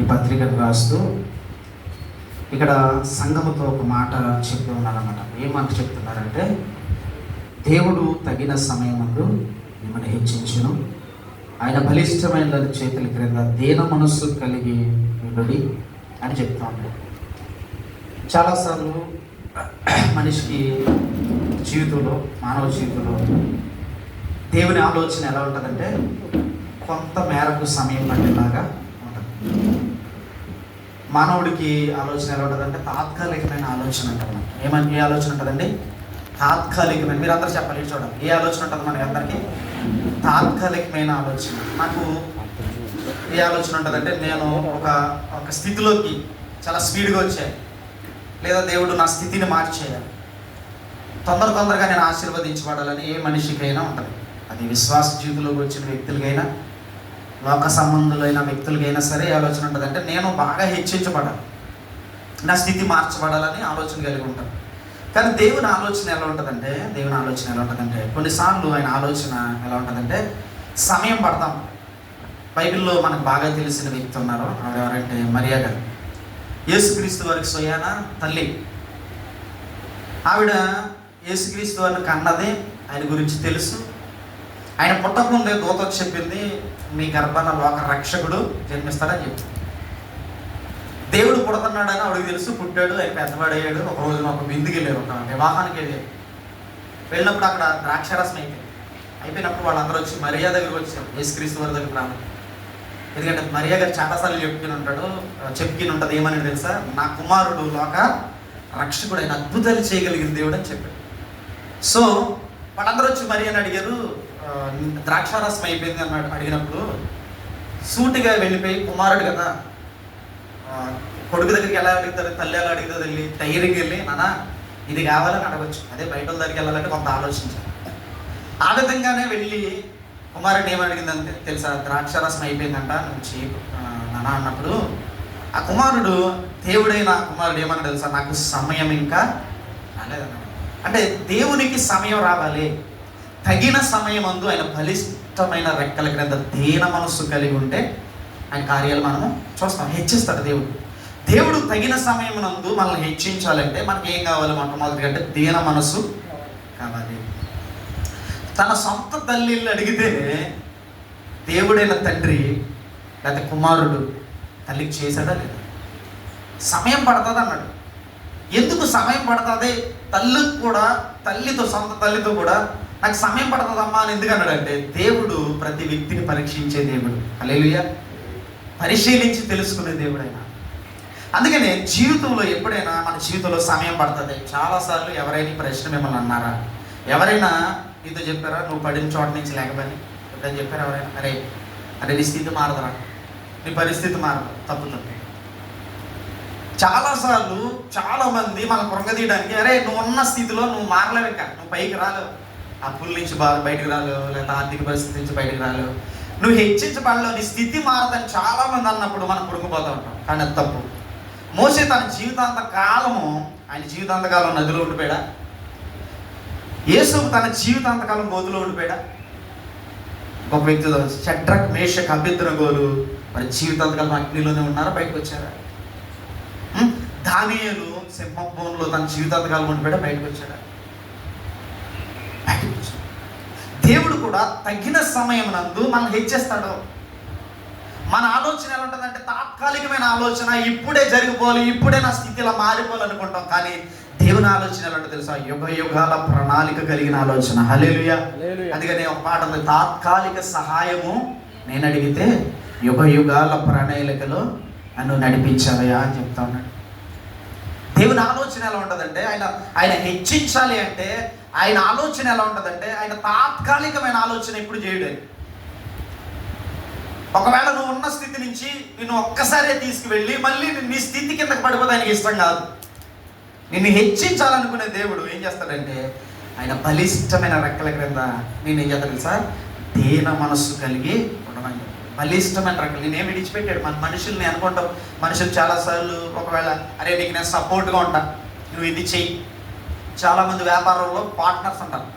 ఈ పత్రికను రాస్తూ ఇక్కడ సంఘముతో ఒక మాట చెప్తూ ఉన్నారన్నమాట. ఏమంట చెప్తున్నారంటే, దేవుడు తగిన సమయమందు మిమ్మల్ని హెచ్చించును, ఆయన బలిష్టమైన చేతుల క్రింద దీన మనస్సు కలిగి ఉండుడి అని చెప్తా ఉంటాడు. చాలాసార్లు మనిషికి జీవితంలో, మానవ జీవితంలో దేవుని ఆలోచన ఎలా ఉంటుందంటే కొంత మేరకు సమయం పట్టేలాగా ఉంటుంది. మానవుడికి ఆలోచన ఎలా ఉంటుందంటే తాత్కాలికమైన ఆలోచన ఉంటుంది. ఏ ఆలోచన ఉంటుందండి? తాత్కాలికమైన. మీరు అందరూ చెప్పాలి, చూడండి, ఏ ఆలోచన ఉంటుంది మనకి అందరికీ? తాత్కాలికమైన ఆలోచన. నాకు ఏ ఆలోచన ఉంటుందంటే, నేను ఒక స్థితిలోకి చాలా స్పీడ్గా వచ్చాను, లేదా దేవుడు నా స్థితిని మార్చేయాలి, తొందరగా నేను ఆశీర్వదించబడాలని ఏ మనిషికైనా ఉంటుంది. అది విశ్వాస జీవితంలోకి వచ్చిన వ్యక్తులకైనా, లోక సంబంధులైన వ్యక్తులకైనా సరే ఆలోచన ఉంటుంది. అంటే నేను బాగా హెచ్చించబడాలి, నా స్థితి మార్చబడాలని ఆలోచన కలిగి ఉంటాను. కానీ దేవుని ఆలోచన ఎలా ఉంటుందంటే కొన్నిసార్లు ఆయన ఆలోచన ఎలా ఉంటుందంటే సమయం పడతాం. బైబిల్లో మనకు బాగా తెలిసిన వ్యక్తి ఉన్నారు, ఆవిడ ఎవరంటే మరియా గారు. యేసుక్రీస్తు వారికి స్వయాన తల్లి. ఆవిడ యేసుక్రీస్తు వారిని కన్నది, ఆయన గురించి తెలుసు. ఆయన పుట్టకముందే దూత చెప్పింది, మీ గర్భాన లోక రక్షకుడు జన్మిస్తాడని చెప్పి. దేవుడు పుడుతున్నాడని ఆవిడకి తెలుసు. పుట్టాడు, ఆయన పెద్దవాడయ్యాడు. ఒక రోజున ఒక విందుకి వెళ్ళారు, ఒక వివాహానికి వెళ్ళారు. వెళ్ళినప్పుడు అక్కడ ద్రాక్షారసం అయిపోయినప్పుడు వాళ్ళందరూ వచ్చి మరియా దగ్గరికి వచ్చారు, యేసుక్రీస్తు వారి దగ్గర రాను. ఎందుకంటే మరియా గారు చాలాసార్లు చెప్పుకుని ఉంటుంది, ఏమని తెలుసా? నా కుమారుడు లోక రక్షకుడు, ఆయన అద్భుతాలు చేయగలిగిన దేవుడు అని చెప్పాడు. సో వాళ్ళందరూ వచ్చి మరియాని అడిగారు, ద్రాక్షారసం అయిపోయింది అన్నాడు. అడిగినప్పుడు సూటిగా వెళ్ళిపోయి, కుమారుడు కదా, కొడుకు దగ్గరికి ఎలా అడుగుతారు, తల్లి ఎలా అడుగుతుంది, వెళ్ళి ధైర్యంగా వెళ్ళి నాన్న ఇది కావాలని అడగచ్చు. అదే బయట వాళ్ళ దగ్గరికి వెళ్ళాలంటే కొంత ఆలోచించాలి. ఆ విధంగానే వెళ్ళి కుమారుడు ఏమడిగిందంటే తెలుసా? ద్రాక్షారసం అయిపోయిందంట, నువ్వు చేయి నాన్న అన్నప్పుడు ఆ కుమారుడు, దేవుడైన కుమారుడు ఏమన్నా తెలుసా? నాకు సమయం ఇంకా రాలేదన్నాడు. అంటే దేవునికి సమయం రావాలి. తగిన సమయం అందు ఆయన బలిష్టమైన రెక్కల క్రింద దీన మనస్సు కలిగి ఉంటే ఆయన కార్యాలు మనము చూస్తాం. హెచ్చిస్తాడు దేవుడు తగిన సమయం నందు మనల్ని హెచ్చించాలంటే మనకి ఏం కావాలి? మొట్టమొదటిగా అంటే దీన మనస్సు కావాలి. తన సొంత తల్లిని అడిగితే దేవుడైన తండ్రి లేకపోతే కుమారుడు తల్లికి చేశాడా లేదా? సమయం పడుతుంది అన్నాడు. ఎందుకు సమయం పడుతుంది? తల్లికి కూడా, సొంత తల్లితో కూడా నాకు సమయం పడుతుందమ్మా అని ఎందుకు అన్నాడంటే, దేవుడు ప్రతి వ్యక్తిని పరీక్షించే దేవుడు. హల్లెలూయా. పరిశీలించి తెలుసుకునే దేవుడు ఆయన. అందుకనే జీవితంలో ఎప్పుడైనా మన జీవితంలో సమయం పడుతుంది. చాలాసార్లు ఎవరైనా ప్రశ్న మిమ్మల్ని అన్నారా? ఎవరైనా నీతో చెప్పారా నువ్వు పడిన చోట నుంచి లేకపోయి? ఎప్పుడైనా చెప్పారా ఎవరైనా? అరే నీ స్థితి మారదరా, నీ పరిస్థితి మారదు, తప్పుతుంది. చాలాసార్లు చాలామంది మనం కృంగదీయడానికి, అరే నువ్వు ఉన్న స్థితిలో నువ్వు మారలేవు, ఇంకా నువ్వు పైకి రాలేవు, అప్పుల నుంచి బయటకు రాలేవు, లేదా ఆర్థిక పరిస్థితి నుంచి బయటకు రాలేవు, నువ్వు హెచ్చించబడలేవు, నీ స్థితి మారదని చాలామంది అన్నప్పుడు మనం కృంగిపోతూ ఉంటాం. కానీ అది తప్పు. మోసే తన ఆయన జీవితాంతకాలం నదిలో ఉండిపోయాడా? యేసు తన జీవితాంతకాలం గోతులో ఉండిపోయాడా? ఒక వ్యక్తి షడ్రక్ మేషక్ అబేద్నెగోలు మరి జీవితాంతకాలం అగ్నిలోనే ఉన్నారా? బయటకు వచ్చారా? దానియేలు సింహంలో తన జీవితాంతకాలం ఉండిపోయాడా? బయటకు వచ్చాడా? దేవుడు కూడా తగిన సమయం నందు మనం హెచ్చేస్తాడు. మన ఆలోచన ఎలా ఉంటుందంటే తాత్కాలికమైన ఆలోచన, ఇప్పుడే జరిగిపోవాలి, ఇప్పుడే నా స్థితిలో మారిపోవాలనుకుంటాం. కానీ దేవుని ఆలోచన ఎలా ఉంటుంది తెలుసా? యుగ యుగాల ప్రణాళిక కలిగిన ఆలోచన. హల్లెలూయా. అందుకనే ఒక పాట ఉంది, తాత్కాలిక సహాయము నేను అడిగితే యుగ యుగాల ప్రణాళికలో నన్ను నడిపించావయ్యా అని చెప్తా ఉన్నాడు. దేవుని ఆలోచన ఎలా ఉంటుందంటే ఆయన హెచ్చించాలి అంటే ఆయన ఆలోచన ఎలా ఉంటుందంటే ఆయన తాత్కాలికమైన ఆలోచన ఎప్పుడు చేయడం. ఒకవేళ నువ్వు ఉన్న స్థితి నుంచి నిన్ను ఒక్కసారే తీసుకువెళ్ళి మళ్ళీ నీ స్థితి కిందకి పడిపోతే ఆయనకి ఇష్టం కాదు. నిన్ను హెచ్చించాలనుకునే దేవుడు ఏం చేస్తాడంటే ఆయన బలిష్టమైన రెక్కల క్రింద నేను ఏం చేస్తాను తెలుసా? దీన మనస్సు కలిగి ఉండమని. బలిష్టమైన రెక్కలు నేనేం విడిచిపెట్టాడు. మన మనుషుల్ని అనుకుంటాం, మనుషులు చాలాసార్లు ఒకవేళ అరే నీకు నేను సపోర్ట్గా ఉంటా, నువ్వు ఇది చెయ్యి. చాలామంది వ్యాపారంలో పార్ట్నర్స్ ఉంటారు.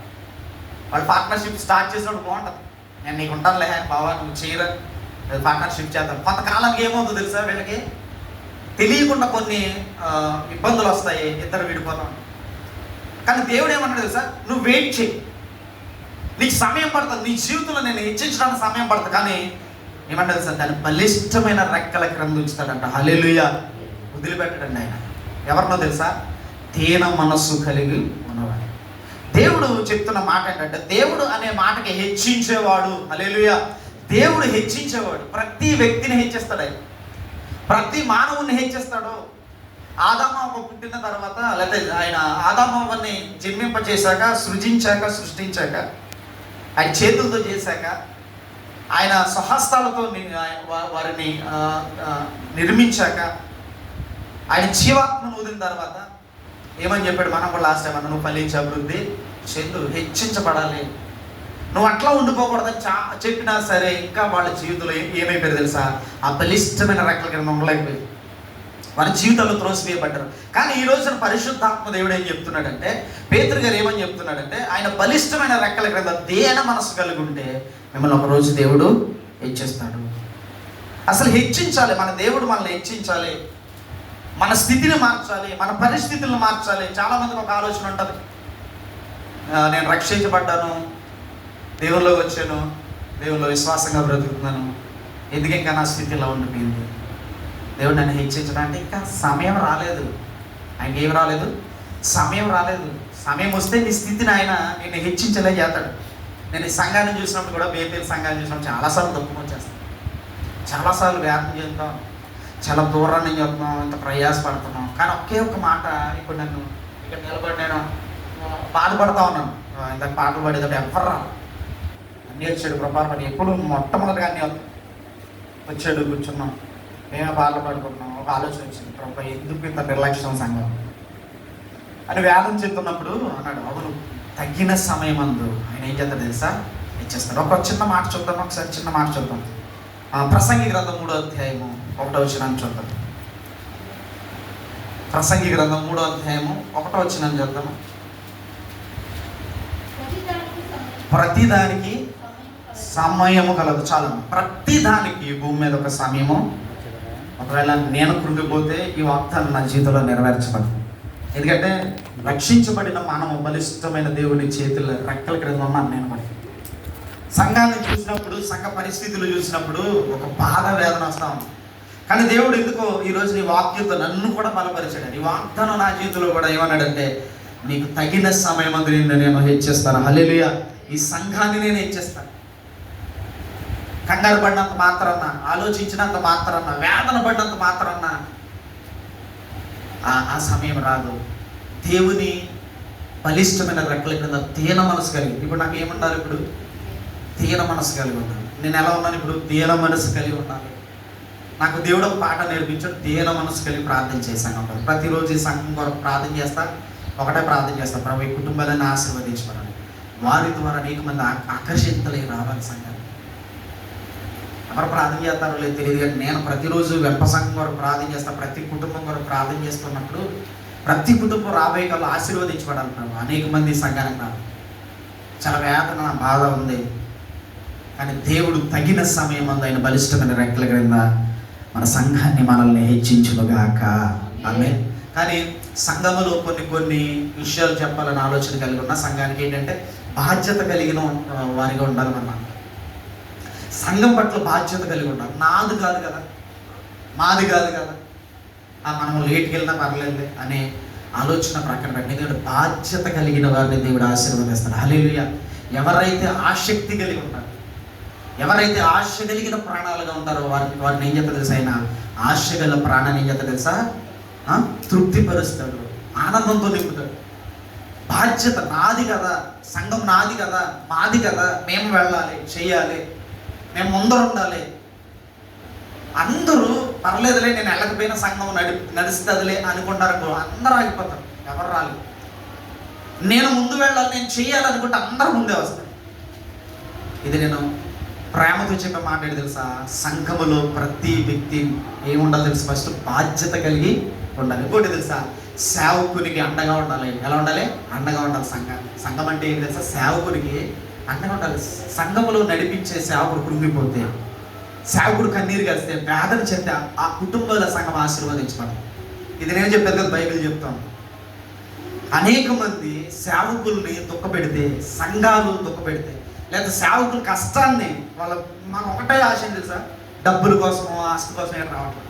వాళ్ళు పార్ట్నర్షిప్ స్టార్ట్ చేసినప్పుడు బాగుంటుంది, నేను నీకు ఉంటానులే బావా, నువ్వు చేయరా, పార్ట్నర్షిప్ చేద్దాం. కొంతకాలానికి ఏమవుతుందో తెలుసా, వీళ్ళకి తెలియకుండా కొన్ని ఇబ్బందులు వస్తాయి, ఇద్దరు విడిపోతాం. కానీ దేవుడు ఏమన్నాడు తెలుసా, నువ్వు వెయిట్ చేయి, నీకు సమయం పడుతుంది, నీ జీవితంలో నేను హెచ్చించడానికి సమయం పడుతుంది. కానీ ఏమంటారు తెలుసా, దాని బలిష్టమైన రెక్కల క్రింద ఉంచుతాడంట. హల్లెలూయా. వదిలిపెట్టడండి ఆయన. ఎవరినో తెలుసా, దీన మనస్సు కలిగి ఉన్నవాడు. దేవుడు చెప్తున్న మాట ఏంటంటే, దేవుడు అనే మాటకి హెచ్చించేవాడు. హల్లెలూయా. దేవుడు హెచ్చించేవాడు. ప్రతి వ్యక్తిని హెచ్చిస్తాడు ఆయన, ప్రతి మానవుని హెచ్చిస్తాడు. ఆదామవ్వ పుట్టిన తర్వాత, లేకపోతే ఆయన ఆదామవ్వని జన్మింపచేశాక, సృష్టించాక, ఆయన చేతులతో చేశాక, ఆయన స్వహస్తాలతో వారిని నిర్మించాక, ఆయన జీవాత్మను వదిలిన తర్వాత ఏమని చెప్పాడు, మనం కూడా లాస్ట్ టైం నువ్వు ఫలించి అభివృద్ధి చెందు, హెచ్చించబడాలి, నువ్వు అట్లా ఉండిపోకూడదని చెప్పినా సరే ఇంకా వాళ్ళ జీవితంలో ఏమైపోయారు తెలుసా, ఆ బలిష్టమైన రెక్కల కింద ఉండలేకపోయింది, వారి జీవితంలో త్రోసివేయబడ్డారు. కానీ ఈ రోజున పరిశుద్ధాత్మ దేవుడు ఏం చెప్తున్నాడంటే, పేతురు గారు ఏమని చెప్తున్నాడంటే, ఆయన బలిష్టమైన రెక్కల క్రింద దేన మనసు కలిగి ఉంటే మిమ్మల్ని ఒకరోజు దేవుడు హెచ్చిస్తాడు. అసలు హెచ్చించాలి, మన దేవుడు మనల్ని హెచ్చించాలి, మన స్థితిని మార్చాలి, మన పరిస్థితులను మార్చాలి. చాలామందికి ఒక ఆలోచన ఉంటుంది, నేను రక్షించబడ్డాను, దేవుళ్ళలోకి వచ్చాను, దేవుళ్ళలో విశ్వాసంగా బ్రతుకుతున్నాను, ఎందుకు ఇంకా నా స్థితి ఇలా ఉండిపోయింది, దేవుడు నన్ను హెచ్చించడానికి ఇంకా సమయం రాలేదు. ఆయనకి ఏం రాలేదు, సమయం రాలేదు. సమయం వస్తే నీ స్థితిని ఆయన నిన్ను హెచ్చించలే చేస్తాడు. నేను ఈ సంఘాన్ని చూసినప్పుడు కూడా, బేపేరు సంఘాన్ని చూసినప్పుడు చాలాసార్లు తప్పుకు వచ్చేస్తాను, చాలాసార్లు వ్యాప్తి చెందుతాం, చాలా దూరం నుంచి చెప్తున్నాం, ఇంత ప్రయాసపడుతున్నాం. కానీ ఒకే ఒక మాట, ఇప్పుడు నన్ను ఇక్కడ నిలబడి నేను బాధపడతా ఉన్నాను, ఇంత పాటలు పడేటప్పుడు ఎవరు రా అన్నీ వచ్చాడు ప్రభావం, ఎప్పుడు మొట్టమొదటిగా అన్నీ వచ్చాడు, కూర్చున్నాం, మేమే బాధలు పడుకుంటున్నాం. ఒక ఆలోచన వచ్చింది, ప్రభా ఎందుకు ఇంత నిర్లక్ష్యం సంఘం అని వేదన చెప్తున్నప్పుడు అన్నాడు, అవును తగిన సమయం అందు ఆయన ఏం చేస్తాడు తెలుసా, ఇచ్చేస్తాడు. ఒక చిన్న మాట చూద్దాం, ఒకసారి చిన్న మాట చూద్దాం. ప్రసంగి గ్రంథం 3వ అధ్యాయము 1వ వచనాన్ని చూద్దాం. ప్రసంగి గ్రంథం 3వ అధ్యాయము 1వ వచనాన్ని చూద్దాము. ప్రతిదానికి సమయము కలదు. చాలా ప్రతిదానికి భూమి మీద ఒక సమయము. ఒకవేళ నేను కృంగిపోతే ఈ వాగ్దానం నా జీవితంలో నెరవేర్చబడదు. ఎందుకంటే రక్షించబడిన మనము బలిష్టమైన దేవుని చేతుల రెక్కల క్రింద ఉన్నాను నేను. మరి సంఘాన్ని చూసినప్పుడు, సంఘ పరిస్థితులు చూసినప్పుడు ఒక బాధ వేదన వస్తాం. కానీ దేవుడు ఎందుకో ఈరోజు నీ వాక్యంతో నన్ను కూడా బలపరిచాడు. ఈ వాగ్దానం నా జీవితంలో కూడా ఏమన్నాడంటే, నీకు తగిన సమయం అందు నేను హెచ్చిస్తాను. హల్లెలూయా. ఈ సంఘాన్ని నేను హెచ్చిస్తాను. కంగారు పడినంత మాత్రాన, ఆలోచించినంత మాత్రాన, వేదన పడినంత మాత్రాన ఆ సమయం రాదు. దేవుని బలిష్టమైన రెక్కల క్రింద దీన మనసు కలిగి, ఇప్పుడు నాకు ఏముండాలి, ఇప్పుడు దీన మనసు కలిగి ఉండాలి. నేను ఎలా ఉన్నాను ఇప్పుడు, దీన మనసు కలిగి ఉండాలి. నాకు దేవుడు ఒక పాట నేర్పించాడు, దీన మనసు కలిగి ప్రార్థన చేశాను. ప్రతిరోజు ఈ సంఘం కొరకు ప్రార్థన చేస్తా, ఒకటే ప్రార్థన చేస్తాను, ప్రభు ఈ కుటుంబాలను ఆశీర్వదించమని, వారి ద్వారా అనేక మంది ఆకర్షితులై రావాలి సంఘాన్ని. ఎవరు ప్రార్థన చేస్తారో లేదు తెలియదు, కానీ నేను ప్రతిరోజు వెంప సంఘం కొరకు ప్రార్థన చేస్తాను. ప్రతి కుటుంబం కొరకు ప్రార్థన చేస్తున్నప్పుడు ప్రతి కుటుంబం రాబోయే కాలంలో ఆశీర్వదించబడాలి. అనేక మంది సంఘానికి రాదు, చాలా వేదన బాధ ఉంది. కానీ దేవుడు తగిన సమయం అందు ఆయన బలిష్టమైన రెక్కల క్రింద మన సంఘాన్ని మనల్ని హెచ్చించునుగాక. ఆమేన్. కానీ సంఘములో కొన్ని విషయాలు చెప్పాలని ఆలోచన కలిగి ఉన్న సంఘానికి ఏంటంటే, బాధ్యత కలిగిన వారిగా ఉండాలి. మనం సంఘం పట్ల బాధ్యత కలిగి ఉండాలి. నాది కాదు కదా, మాది కాదు కదా, మనం లేట్కి వెళ్ళినా పర్లేదు అనే ఆలోచన ప్రక్కన పెట్టి, ఎందుకంటే బాధ్యత కలిగిన వారిని దేవుడు ఆశీర్వదిస్తాడు. హల్లెలూయా. ఎవరైతే ఆసక్తి కలిగి ఉంటారో, ఎవరైతే ఆశ కలిగిన ప్రాణాలుగా ఉంటారో వారిని ఏం చేస్తా తెలుసా, ఆయన ఆశ గల ప్రాణాన్ని ఏం చేస్తా తెలుసా, తృప్తిపరుస్తాడు, ఆనందంతో నింపుతాడు. బాధ్యత నాది కదా, సంఘం నాది కదా, మాది కదా, మేము వెళ్ళాలి, చెయ్యాలి, మేము ముందర ఉండాలి. అందరూ పర్లేదులే, నేను వెళ్ళకపోయినా సంఘం నడుస్తుందిలే అనుకుంటారు. అందరూ ఆగిపోతారు, ఎవరు రాలేదు. నేను ముందు వెళ్ళాలి, నేను చెయ్యాలనుకుంటే అందరూ ముందే వస్తారు. ఇది నేను ప్రేమతో చెప్పే మాట ఏంటి తెలుసా, సంఘములో ప్రతి వ్యక్తి ఏముండాలి తెలుసు, ఫస్ట్ బాధ్యత కలిగి ఉండాలి. ఇంకోటి తెలుసా, సేవకునికి అండగా ఉండాలి. ఎలా ఉండాలి, అండగా ఉండాలి. సంఘం అంటే ఏంటి తెలుసా, సేవకునికి అండగా ఉండాలి. సంఘములో నడిపించే సేవకుడు కృంగిపోతే సేవకుడు కన్నీరు కలిస్తే, వేదన చెందితే ఆ కుటుంబాల సంఘం ఆశీర్వదించబడదు. ఇది నేను చెప్పేది కదా, బైబిల్ చెప్తాను. అనేక మంది సేవకుల్ని దుఃఖపెడితే, సంఘాలు దుఃఖపెడితే, లేదా సేవకుల కష్టాన్ని మనం ఒకటే ఆశ తెలుసా, డబ్బుల కోసమో ఆస్తి కోసం ఏం రావట్లేదు.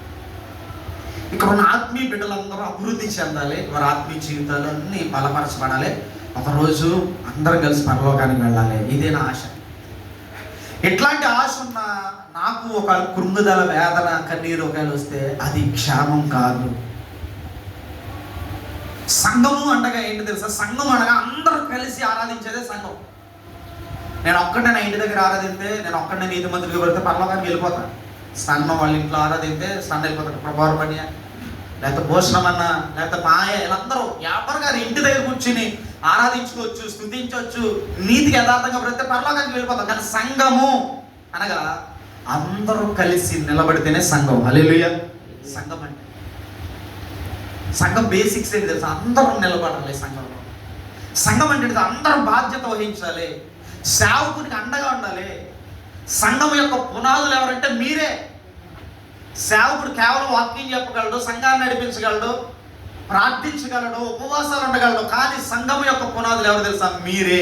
ఇక్కడ ఉన్న ఆత్మీయ బిడ్డలందరూ అభివృద్ధి చెందాలి, వారి ఆత్మీయ జీవితాలు అన్నీ బలపరచబడాలి, ఒకరోజు అందరం కలిసి పరలోకానికి వెళ్ళాలి. ఇదే నా ఆశ. ఎట్లాంటి ఆశ ఉన్నా నాకు ఒక కృంగుదల, వేదన, కన్నీరు ఒకవేళ వస్తే అది క్షేమం కాదు. సంఘము అనగా ఏంటి తెలుసా? సంఘం అనగా అందరూ కలిసి ఆరాధించేదే సంఘం. నేను ఒక్కడే నా ఇంటి దగ్గర ఆరాధిస్తే, నేను ఒక్కడే నీతిమంతుడికి పెడితే పరలోకానికి వెళ్ళిపోతాను. సన్న వాళ్ళ ఇంట్లో ఆరాధిస్తే సన్న వెళ్ళిపోతాడు. ప్రభావ పని, లేకపోతే భూషణం అన్న, లేకపోతే మాయ, వీళ్ళందరూ ఎవరి గారు ఇంటి దగ్గర కూర్చుని ఆరాధించుకోవచ్చు, స్తుతించవచ్చు, నీతికి యథార్థంగా పెడితే పరలోకానికి వెళ్ళిపోతాం. కానీ సంఘము అనగా అందరూ కలిసి నిలబడితేనే సంఘం. హల్లెలూయా. సంఘం అంటే, సంఘం బేసిక్స్ ఏంటి తెలుసా? అందరూ నిలబడాలి సంఘంలో. సంఘం అంటే అందరూ బాధ్యత వహించాలి, సేవకునికి అండగా ఉండాలి. సంఘం యొక్క పునాదులు ఎవరంటే మీరే. సేవకుడు కేవలం వాక్యం చెప్పగలడు, సంఘాన్ని నడిపించగలడు, ప్రార్థించగలడు, ఉపవాసాలు ఉండగలడు. కానీ సంఘం యొక్క పునాదులు ఎవరు తెలుసా? మీరే.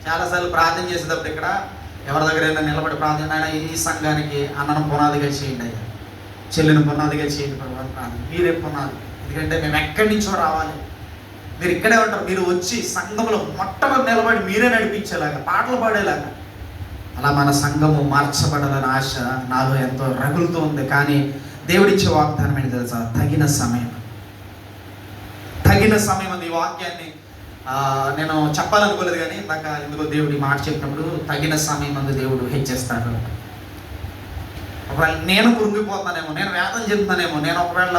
చాలాసార్లు ప్రార్థన చేసేటప్పుడు ఇక్కడ ఎవరి దగ్గరైనా నిలబడి ప్రార్థన, అయినా ఈ సంఘానికి అన్నను పునాదిగా చేయండి, అయ్యా చెల్లిని పునాదిగా చేయండి ప్రార్థన. మీరే పునాది. ఎందుకంటే మేము ఎక్కడి నుంచో రావాలి, మీరు ఇక్కడే ఉంటారు. మీరు వచ్చి సంఘంలో మొట్టమొదటి నిలబడి మీరే నడిపించేలాగా, పాటలు పాడేలాగా. అలా మన సంఘము మార్చబడాలని ఆశ నాలో ఎంతో రగులుతూ ఉంది. కానీ దేవుడిచ్చే వాగ్దానం ఏంటి తెలుసా? తగిన సమయం. తగిన సమయం అంది. ఈ వాక్యాన్ని నేను చెప్పాలనుకోలేదు, కానీ ఇందాక ఎందుకో దేవుడి మాట చెప్పినప్పుడు తగిన సమయం అందు దేవుడు హెచ్చిస్తాడు. ఒకవేళ నేను కృంగిపోతానేమో, నేను వేదన చెందుతానేమో, నేను ఒకవేళ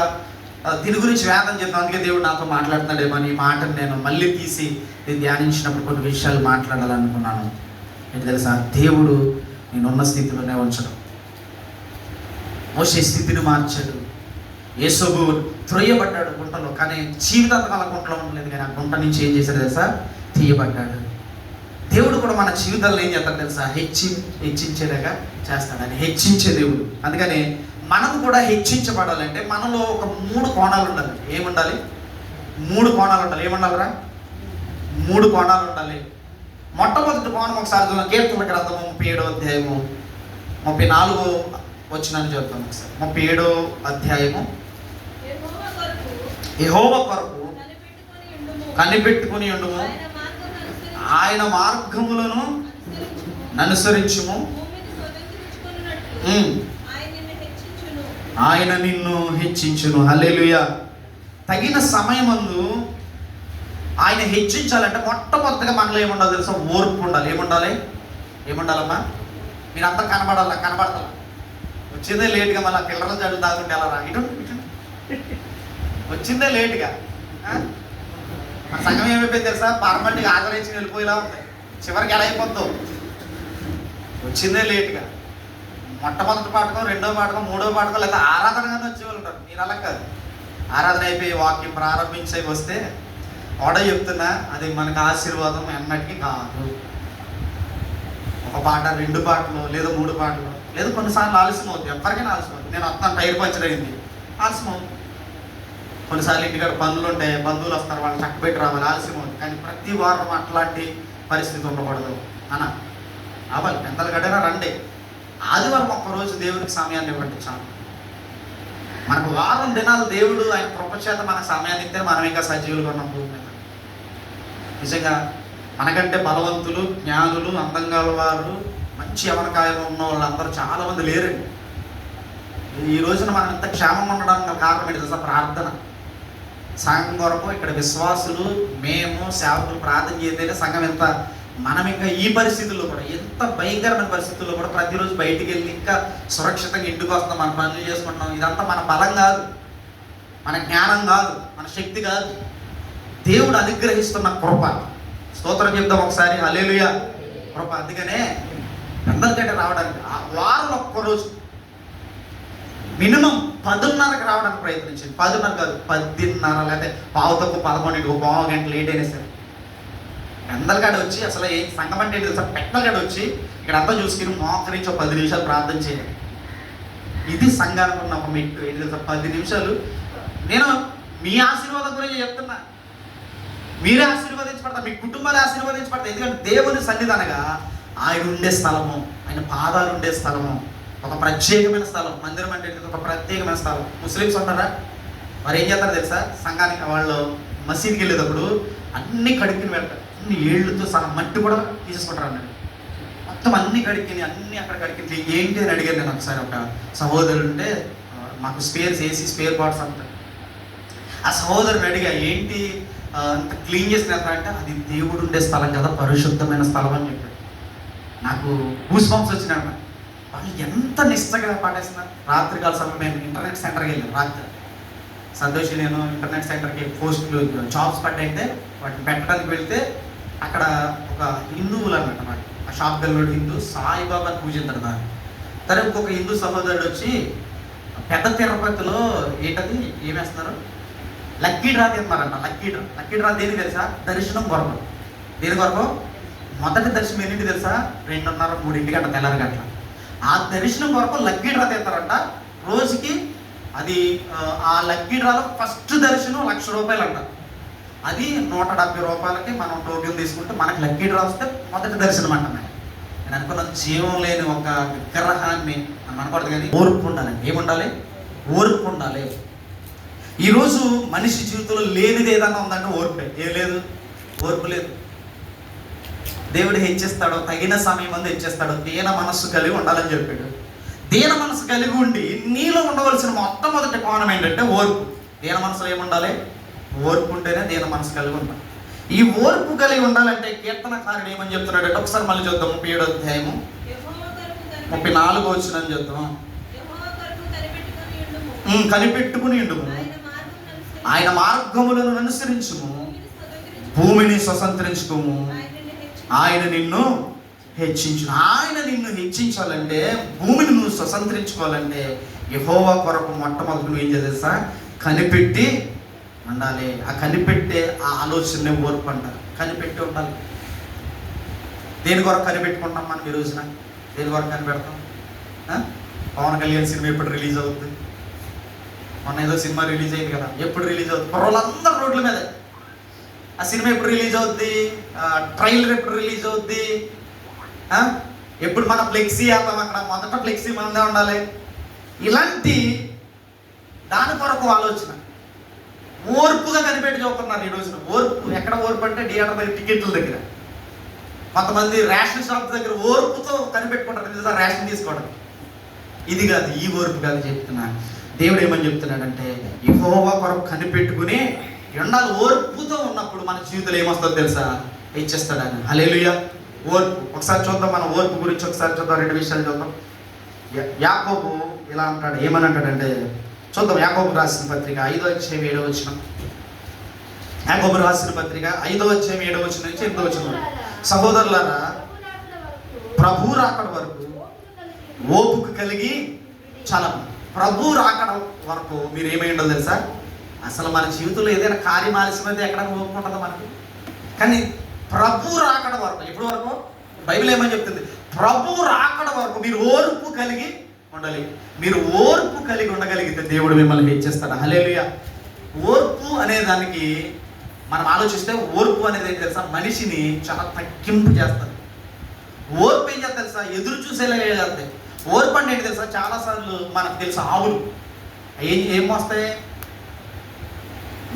దీని గురించి వేదన చెప్తాను, అందుకే దేవుడు నాతో మాట్లాడుతున్నాడేమో అని ఈ మాటను నేను మళ్ళీ తీసి నేను ధ్యానించినప్పుడు కొన్ని విషయాలు మాట్లాడాలనుకున్నాను. ఏంటి తెలుసా? దేవుడు నేనున్న స్థితిలోనే ఉంచడం. మోషే స్థితిని మార్చాడు. యేసోబు త్రొయ్యబడ్డాడు గుంటలో, కానీ జీవితాంతకాల గుంటలో ఉండలేదు. కానీ ఆ గుంట నుంచి ఏం చేశాడు తెలుసా? తీయబడ్డాడు. దేవుడు కూడా మన జీవితాల్లో ఏం చేస్తాడు తెలుసా? హెచ్చించేలాగా చేస్తాడు. అని హెచ్చించే దేవుడు. అందుకని మనకు కూడా హెచ్చించబడాలంటే మనలో ఒక 3 కోణాలు ఉండాలి. ఏముండాలి? 3 కోణాలు ఉండాలి. ఏముండాలిరా? 3 కోణాలు ఉండాలి. మొట్టమొదటి కోణం ఒకసారి చూద్దాం. కీర్తనల గ్రంథము 37వ అధ్యాయము 34వ వచనాన్ని చదువుతాం ఒకసారి. 37వ అధ్యాయము. యెహోవా కొరకు కనిపెట్టుకుని ఉండుము, ఆయన మార్గములను అనుసరించుము, ఆయన నిన్ను హెచ్చించును. హల్లెలూయా. తగిన సమయమందు ఆయన హెచ్చించాలంటే మొట్టమొదటిగా మనలో ఏముండాలి తెలుసా? ఓర్పు ఉండాలి. ఏముండాలమ్మా? మీరంతా కనబడతా వచ్చిందే లేట్గా, మళ్ళీ పిల్లల జడ్లు తాగుంటే ఎలా రా? ఇటు వచ్చిందే లేట్గా. మన సంఘం ఏమైపోయింది తెలుసా? పర్మనెంట్గా ఆదరించి వెళ్ళిపోయేలా ఉంది. చివరికి ఎలా అయిపోద్దు? వచ్చిందే లేట్గా. మొట్టమొదటి పాఠకం, రెండో పాఠకం, మూడో పాఠకం, లేదా ఆరాధనగానే వచ్చేవాళ్ళు ఉంటారు. మీరు అలా కాదు. ఆరాధన అయిపోయి వాక్యం ప్రారంభించే వస్తే ఆడ చెప్తున్నా, అది మనకు ఆశీర్వాదం ఎన్నటికీ కాదు. ఒక పాట, 2 పాటలు, లేదా 3 పాటలు, లేదా కొన్నిసార్లు ఆలస్యం అవుతుంది. ఎవరికైనా ఆలస్యం అవుతుంది. నేను వస్తాను, టైర్ పంచర్ అయింది, ఆలస్యం అవుతుంది. కొన్నిసార్లు ఇంటికాడ పనులు ఉంటాయి, బంధువులు వస్తారు, వాళ్ళు చక్కబెట్టి రావాలి, ఆలస్యం అవుతుంది. కానీ ప్రతి వారం అట్లాంటి పరిస్థితి ఉండకూడదు అన్న. అవ్వాలి, పెద్దలు గడ్డైనా రండి. ఆదివారం ఒక్కరోజు దేవుడికి సమయాన్ని ఇవ్వండి చాలు. మనకు వారం దినాలు దేవుడు ఆయన కృపచేత మనకు సమయాన్ని ఇస్తే మనం ఇంకా సజీవులుగా ఉన్నాం భూమి మీద. నిజంగా మనకంటే బలవంతులు, జ్ఞానులు, అందంగా వారు, మంచి యవనకాయం ఉన్న వాళ్ళందరూ చాలామంది లేరండి. ఈ రోజున మనం ఇంత క్షేమంగా ఉండడానికి కారణం ఏంటి తెలుసా? ప్రార్థన. సంఘం కొరకు ఇక్కడ విశ్వాసులు, మేము సేవకులు ప్రార్థన చేస్తేనే సంఘం ఎంత, మనం ఇంకా ఈ పరిస్థితుల్లో కూడా, ఎంత భయంకరమైన పరిస్థితుల్లో కూడా ప్రతిరోజు బయటికి వెళ్ళి ఇంకా సురక్షితంగా ఇంటికి వస్తాం, మన పనులు చేసుకుంటాం. ఇదంతా మన బలం కాదు, మన జ్ఞానం కాదు, మన శక్తి కాదు, దేవుడు అనుగ్రహిస్తున్న కృప. స్తోత్రం చెప్తాం ఒకసారి. హల్లెలూయా. కృప. అందుకనే అందరికంటే రావడానికి వారంలో ఒక్కరోజు మినిమం 10:30కి రావడానికి ప్రయత్నించింది. 10:30 కాదు, 10:30, లేకపోతే 10:15, 1 గంట లేట్ అయినా సరే పెద్దలకాడ వచ్చి, అసలు ఏ సంఘం అంటే తెలుసా? పెద్దలకాడ వచ్చి ఇక్కడ అంతా చూసుకుని మోకరించి 10 నిమిషాలు ప్రార్థన చేయాలి. ఇది సంఘానికి ఉన్న ఒక మెట్టు. ఏంటి 10 నిమిషాలు నేను మీ ఆశీర్వాదం గురించి చెప్తున్నా. మీరే ఆశీర్వదించబడతారు, మీ కుటుంబాలు ఆశీర్వదించబడతారు. ఎందుకంటే దేవుని సన్నిధనగా ఆయన ఉండే స్థలము, ఆయన పాదాలు ఉండే స్థలము, ఒక ప్రత్యేకమైన స్థలం. మందిరం అంటే ఒక ప్రత్యేకమైన స్థలం. ముస్లిమ్స్ ఉంటారా, మరి ఏం చేస్తారు తెలుసా? సంఘానికి వాళ్ళు మసీద్కి వెళ్ళేటప్పుడు అన్ని కడుక్కుని వెళ్తారు, అన్ని ఏళ్ళతో సహా మట్టి కూడా తీసుకుంటారు అన్నట్టు. మొత్తం అన్ని కడిక్కిని, అన్ని అక్కడ కడిక్కింది. ఏంటి అని అడిగాను నేను ఒకసారి. ఒక సహోదరుడు ఉంటే మాకు ఏసీ స్పేర్ పార్ట్స్ అంటారు. ఆ సహోదరుని అడిగా, ఏంటి అంత క్లీన్ చేసిన అంటే, అది దేవుడు ఉండే స్థలం కదా, పరిశుద్ధమైన స్థలం అని చెప్పాడు. నాకు గూస్ బంప్స్ వచ్చినాడు. వాళ్ళు ఎంత నిష్టగా పాటిస్తున్నారు. రాత్రికాల సమయం మేము ఇంటర్నెట్ సెంటర్కి వెళ్ళాం. రాత్రి సంతోషి నేను ఇంటర్నెట్ సెంటర్కి పోస్టులు జాబ్స్ పడ్డాయితే వాటిని పెట్టడానికి వెళ్తే అక్కడ ఒక హిందువులు అన్నమాట. వాటి ఆ షాప్ గల్లోడు హిందూ సాయిబాబాని పూజించారు దాన్ని. సరే ఇంకొక హిందూ సహోదరుడు వచ్చి పెద్ద తిరుపతిలో ఏంటది ఏమేస్తున్నారు, లక్కీ డ్రా తీస్తున్నారంట. లక్కీ డ్రా దేనికి తెలుసా? దర్శనం కొరకు. దేని కొరకు? మొదటి దర్శనం ఎన్నింటి తెలుసా? 2:30, 3 అంట, తెల్లారి గంటల. ఆ దర్శనం కొరకు లక్కీ డ్రా తీస్తారంట రోజుకి. అది ఆ లక్కీ డ్రాలో ఫస్ట్ దర్శనం ₹1,00,000 అంట. అది ₹170 మనం టోకెన్ తీసుకుంటే మనకి లక్కీ డ్రా వస్తే మొదటి దర్శనం అంట. నేను అనుకున్న జీవం లేని ఒక విగ్రహాన్ని మనం అనకూడదు, కానీ ఓర్పు ఉండాలి. ఏముండాలి? ఓర్పు ఉండాలి. ఈరోజు మనిషి జీవితంలో లేనిది ఏదన్నా ఉందంటే ఓర్పే. ఏం లేదు? ఓర్పు లేదు. దేవుడు హెచ్చిస్తాడు, తగిన సమయం అందు హెచ్చిస్తాడు. దీన మనస్సు కలిగి ఉండాలని చెప్పాడు. దీన మనసు కలిగి ఉండి నీలో ఉండవలసిన మొట్టమొదటి కోణం ఏంటంటే ఓర్పు. దీన మనసులో ఏముండాలి? ఓర్పు ఉంటేనే దీన మనసు కలిగి ఉండాలి. ఈ ఓర్పు కలిగి ఉండాలంటే కీర్తనకారుడు ఏమని చెప్తున్నాడు అంటే, ఒకసారి మళ్ళీ చూద్దాం. 37వ అధ్యాయము 34వ వచనం చూద్దాం. కనిపెట్టుకుని ఉండుము, ఆయన మార్గములను అనుసరించుము, భూమిని స్వతంత్రించుకోము, ఆయన నిన్ను హెచ్చించు. ఆయన నిన్ను హెచ్చించాలంటే, భూమిని నువ్వు స్వతంత్రించుకోవాలంటే యెహోవా కొరకు మొట్టమొదటి నువ్వు ఏం చేసా? కనిపెట్టి ఉండాలి. ఆ కనిపెట్టే ఆ ఆలోచనే ఓర్పు అంటారు. కనిపెట్టి ఉండాలి. దేని కొరకు కనిపెట్టుకుంటాం మనం ఈ రోజున? దేని కొరకు కనిపెడతాం? పవన్ కళ్యాణ్ సినిమా ఎప్పుడు రిలీజ్ అవుతుంది? మొన్న ఏదో సినిమా రిలీజ్ అయింది కదా, ఎప్పుడు రిలీజ్ అవుతుంది? కుర్రోళ్ళందరూ రోడ్ల మీద. ఆ సినిమా ఎప్పుడు రిలీజ్ అవుద్ది? ట్రైలర్ ఎప్పుడు రిలీజ్ అవుద్ది? ఎప్పుడు మన ఫ్లెక్సీ వేద్దాం, అక్కడ మొదట ఫ్లెక్సీ మనదే ఉండాలి. ఇలాంటి దాని కొరకు ఆలోచన. ఓర్పుగా కనిపెట్టి చూపుతున్నారు ఈ రోజున. ఓర్పు ఎక్కడ? ఓర్పు అంటే థియేటర్ దగ్గర, టికెట్ల దగ్గర. కొంతమంది రేషన్ షాప్ దగ్గర ఓర్పుతో కనిపెట్టుకుంటారు రేషన్ తీసుకోవడం. ఇది కాదు, ఈ ఓర్పు కాదు చెప్తున్నా. దేవుడు ఏమని చెప్తున్నాడంటే, యెహోవా కొరకు కనిపెట్టుకుని ఎండాలు ఓర్పుతో ఉన్నప్పుడు మన జీవితంలో ఏమొస్తుందో తెలుసా? ఇచ్చేస్తాడని. హల్లెలూయా. ఓర్పు ఒకసారి చూద్దాం. మన ఓర్పు గురించి ఒకసారి చూద్దాం. 2 విషయాలు చూద్దాం. యాకోబు ఇలా అంటాడు. ఏమని అంటాడంటే చూద్దాం. యాకోబు రాసిన పత్రిక 5వ అధ్యాయం 7వ వచనం. యాకోబు రాసిన పత్రిక 5వ అధ్యాయం 7వ వచనం నుంచి 8వ వచనం. సహోదరులారా, ప్రభు రాకడ వరకు ఓపిక కలిగి చలం. ప్రభు రాకడ వరకు మీరు ఏమై ఉండాలి తెలుసా? అసలు మన జీవితంలో ఏదైనా కార్యం ఆలస్యమైతే ఎక్కడ ఓపిక ఉంటుందో మనకి. కానీ ప్రభు రాకడ వరకు, ఎప్పటి వరకు? బైబిల్ ఏమని చెప్తుంది? ప్రభు రాకడ వరకు మీరు ఓర్పు కలిగి ఉండాలి. మీరు ఓర్పు కలిగి ఉండగలిగితే దేవుడు మిమ్మల్ని హెచ్చిస్తాడు. హల్లెలూయా. ఓర్పు అనే దానికి మనం ఆలోచిస్తే, ఓర్పు అనేది ఏం తెలుసా? మనిషిని చాలా తగ్గింపు చేస్తుంది. ఓర్పు ఏం చేస్తా తెలుసా? ఎదురు చూసేలా చేస్తాయి. ఓర్పు అంటే ఏంటి తెలుసా? చాలాసార్లు మనకు తెలుసు ఆవులు ఏం మోస్తాయి?